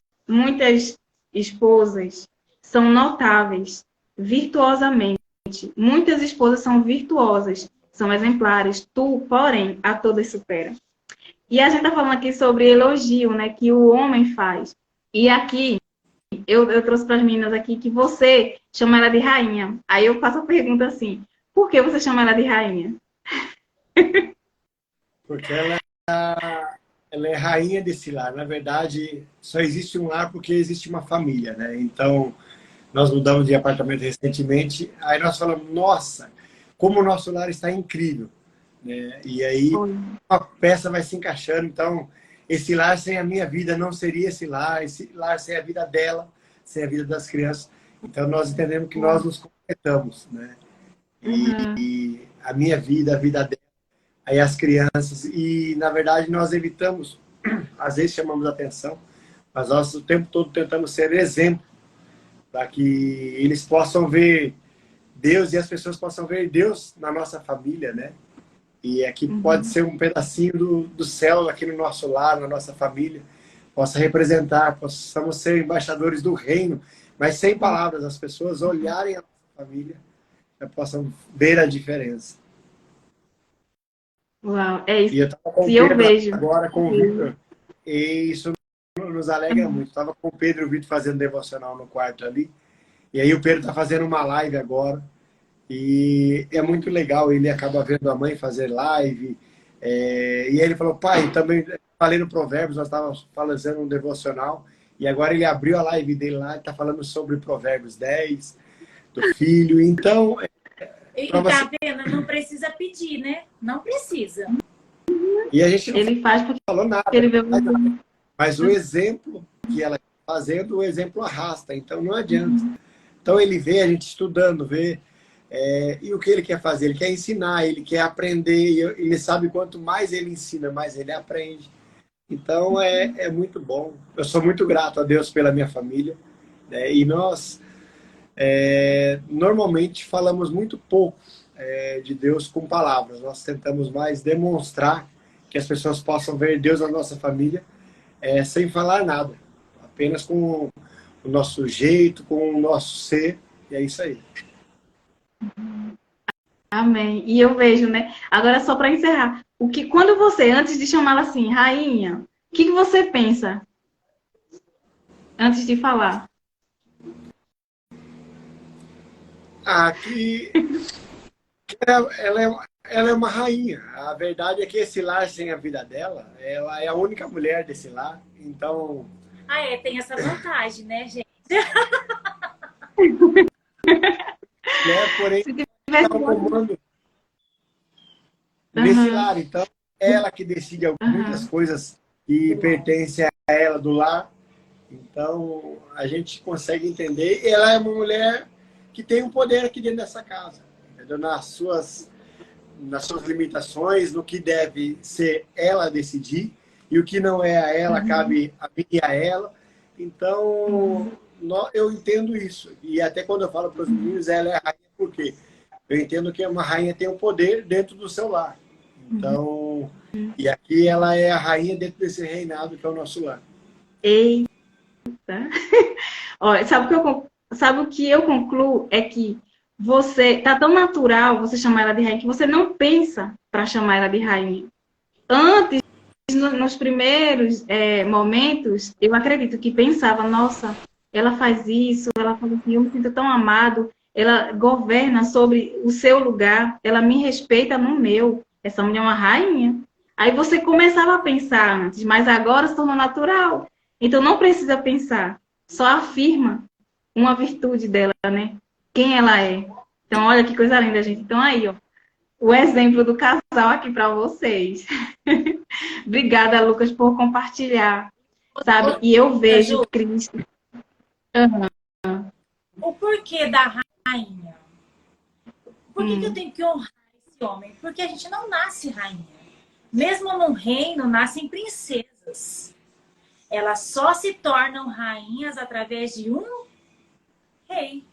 esposas são notáveis, virtuosamente. Muitas esposas são virtuosas, são exemplares. Tu, porém, a todas supera. E a gente está falando aqui sobre elogio, né, que o homem faz. E aqui, eu trouxe para as meninas aqui que você chama ela de rainha. Aí eu faço a pergunta assim, por que você chama ela de rainha? Porque ela é rainha desse lar. Na verdade, só existe um lar porque existe uma família, né? Então, nós mudamos de apartamento recentemente, aí nós falamos, nossa, como o nosso lar está incrível. Né? E aí, uma peça vai se encaixando. Então, esse lar sem a minha vida não seria esse lar sem a vida dela, sem a vida das crianças. Então, nós entendemos que nós nos completamos, né? E a minha vida, a vida dela, aí as crianças. E, na verdade, nós evitamos, às vezes chamamos atenção, mas nós o tempo todo tentamos ser exemplo para que eles possam ver Deus e as pessoas possam ver Deus na nossa família, né? E aqui pode ser um pedacinho do céu aqui no nosso lar, na nossa família, possa representar, possamos ser embaixadores do reino, mas sem palavras, as pessoas olharem a nossa família possam ver a diferença. Uau, é isso E eu estava com o que eu Pedro vejo. agora, com o Vitor, e isso nos alegra muito. Estava com o Pedro e o Vitor fazendo devocional no quarto ali, e aí o Pedro está fazendo uma live agora, e é muito legal, ele acaba vendo a mãe fazer live, e ele falou, pai, também falei no Provérbios, nós estávamos fazendo um devocional, e agora ele abriu a live dele lá, e está falando sobre Provérbios 10, do filho, então... E tá vendo? Não precisa pedir, né? Não precisa. E a gente não Ele faz porque falou nada, ele vê mas o exemplo que ela está fazendo, o exemplo arrasta, então não adianta. Então ele vê a gente estudando, vê, e o que ele quer fazer? Ele quer ensinar, ele quer aprender, e ele sabe quanto mais ele ensina, mais ele aprende. Então é muito bom. Eu sou muito grato a Deus pela minha família, né? E nós normalmente falamos muito pouco de Deus com palavras. Nós tentamos mais demonstrar que as pessoas possam ver Deus na nossa família sem falar nada. Apenas com o nosso jeito, com o nosso ser. E é isso aí. Amém. E eu vejo, né? Agora, só para encerrar, quando você, antes de chamá-la assim, rainha, o que você pensa antes de falar? Que ela é uma rainha. A verdade é que esse lar, sem a vida dela, ela é a única mulher desse lar. Então... tem essa vantagem, né, gente? Porém, ela comando nesse lar. Então, ela que decide muitas coisas que pertencem a ela do lar. Então, a gente consegue entender. Ela é uma mulher que tem um poder aqui dentro dessa casa, entendeu? Nas suas limitações, no que deve ser ela decidir, e o que não é a ela, cabe a mim e a ela. Então, eu entendo isso. E até quando eu falo para os meninos, ela é a rainha, por quê? Eu entendo que uma rainha tem um poder dentro do seu lar. Então, e aqui ela é a rainha dentro desse reinado que é o nosso lar. Eita! Olha, sabe o que eu concluo? É que tá tão natural você chamar ela de rainha que você não pensa para chamar ela de rainha. Antes, nos primeiros momentos, eu acredito que pensava, nossa, ela faz isso, ela faz assim, eu me sinto tão amado, ela governa sobre o seu lugar, ela me respeita no meu. Essa mulher é uma rainha. Aí você começava a pensar antes, mas agora se tornou natural. Então não precisa pensar, só afirma uma virtude dela, né? Quem ela é. Então olha que coisa linda, gente. Então aí, ó, o exemplo do casal aqui para vocês. Obrigada, Lucas, por compartilhar, sabe? E eu vejo Cristo. O porquê da rainha? Por que eu tenho que honrar esse homem? Porque a gente não nasce rainha. Mesmo num reino, nascem princesas. Elas só se tornam rainhas através de um rei.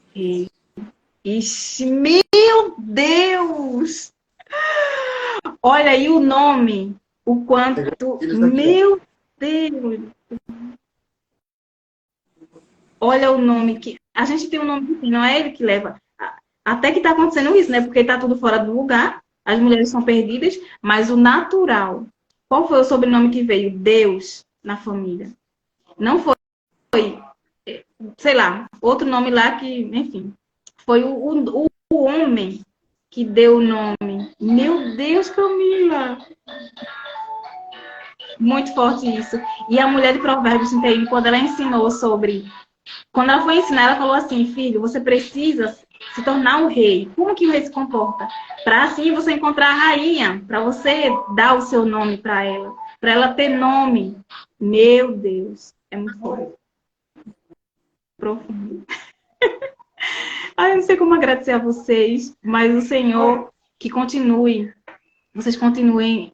Ixi, meu Deus! Olha aí o nome, o quanto... Meu Deus! Olha o nome que... A gente tem um nome que não é ele que leva. Até que está acontecendo isso, né? Porque está tudo fora do lugar, as mulheres são perdidas, mas o natural. Qual foi o sobrenome que veio? Deus na família. Não foi, sei lá, outro nome lá que, enfim, foi o homem que deu o nome. Meu Deus, Camila! Muito forte isso. E a mulher de Provérbios 31, quando ela ensinou sobre... Quando ela foi ensinar, ela falou assim, filho, você precisa se tornar um rei. Como que o rei se comporta? Para assim você encontrar a rainha, para você dar o seu nome para ela ter nome. Meu Deus, é muito forte. Profundo. Eu não sei como agradecer a vocês, mas o Senhor que vocês continuem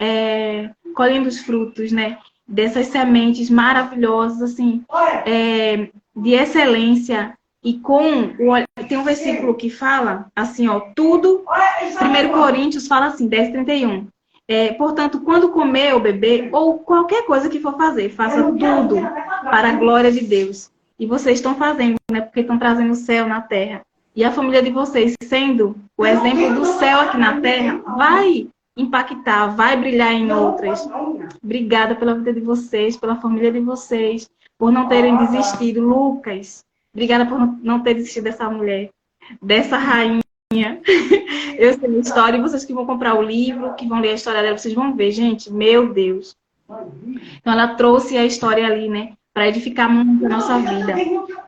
colhendo os frutos, né? Dessas sementes maravilhosas, assim, de excelência. E tem um versículo que fala assim, ó, tudo, 1 Coríntios fala assim, 10:31. Portanto, quando comer ou beber, ou qualquer coisa que for fazer, faça tudo para a glória de Deus. E vocês estão fazendo, né? Porque estão trazendo o céu na terra. e a família de vocês sendo o exemplo do céu aqui na terra, vai impactar, vai brilhar em outras. Obrigada pela vida de vocês, pela família de vocês, por não terem desistido. Lucas, obrigada por não ter desistido dessa mulher, dessa rainha. Eu sei a história, e vocês que vão comprar o livro, que vão ler a história dela, vocês vão ver, gente, meu Deus. Então ela trouxe a história ali, né, para edificar muito a nossa vida.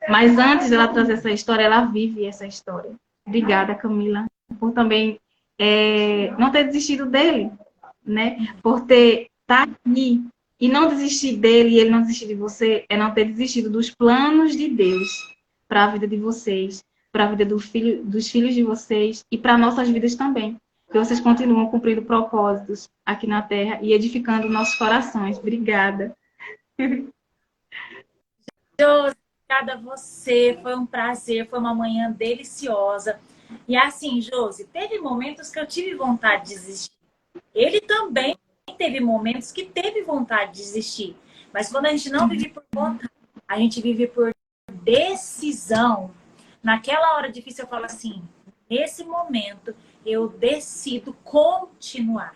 Mas antes dela trazer essa história, ela vive essa história. Obrigada, Camila, por também não ter desistido dele, né? Por ter estar aqui e não desistir dele e ele não desistir de você, é não ter desistido dos planos de Deus para a vida de vocês, para a vida dos filhos de vocês e para nossas vidas também. Que vocês continuam cumprindo propósitos aqui na Terra e edificando nossos corações. Obrigada. Josi, obrigada a você. Foi um prazer, foi uma manhã deliciosa. E assim, Josi, teve momentos que eu tive vontade de desistir. Ele também teve momentos que teve vontade de desistir. Mas quando a gente não vive por vontade, a gente vive por decisão. Naquela hora difícil eu falo assim, nesse momento eu decido continuar.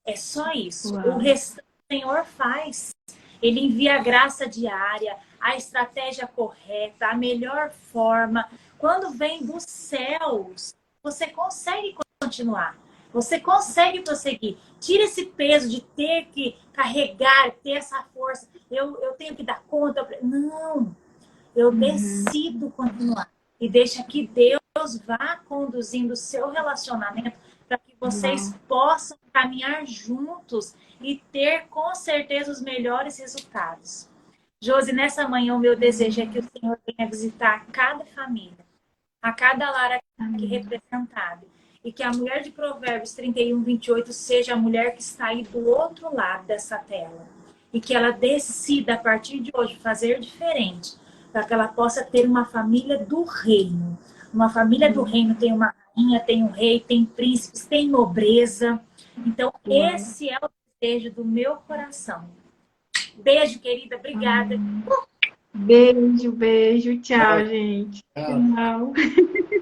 É só isso. Uau. O restante o Senhor faz. Ele envia a graça diária, a estratégia correta, a melhor forma. Quando vem dos céus, você consegue continuar. Você consegue prosseguir. Tira esse peso de ter que carregar, ter essa força. Eu tenho que dar conta. Não. Eu decido continuar. E deixa que Deus vá conduzindo o seu relacionamento para que vocês possam caminhar juntos e ter, com certeza, os melhores resultados. Josi, nessa manhã, o meu desejo é que o Senhor venha visitar cada família, a cada lar aqui representado. E que a mulher de Provérbios 31, 28 seja a mulher que está aí do outro lado dessa tela. E que ela decida, a partir de hoje, fazer diferente, para que ela possa ter uma família do reino. Uma família do reino tem uma rainha, tem um rei, tem príncipes, tem nobreza. Então, esse é o desejo do meu coração. Beijo, querida. Obrigada. Beijo, beijo. Tchau, gente. Tchau.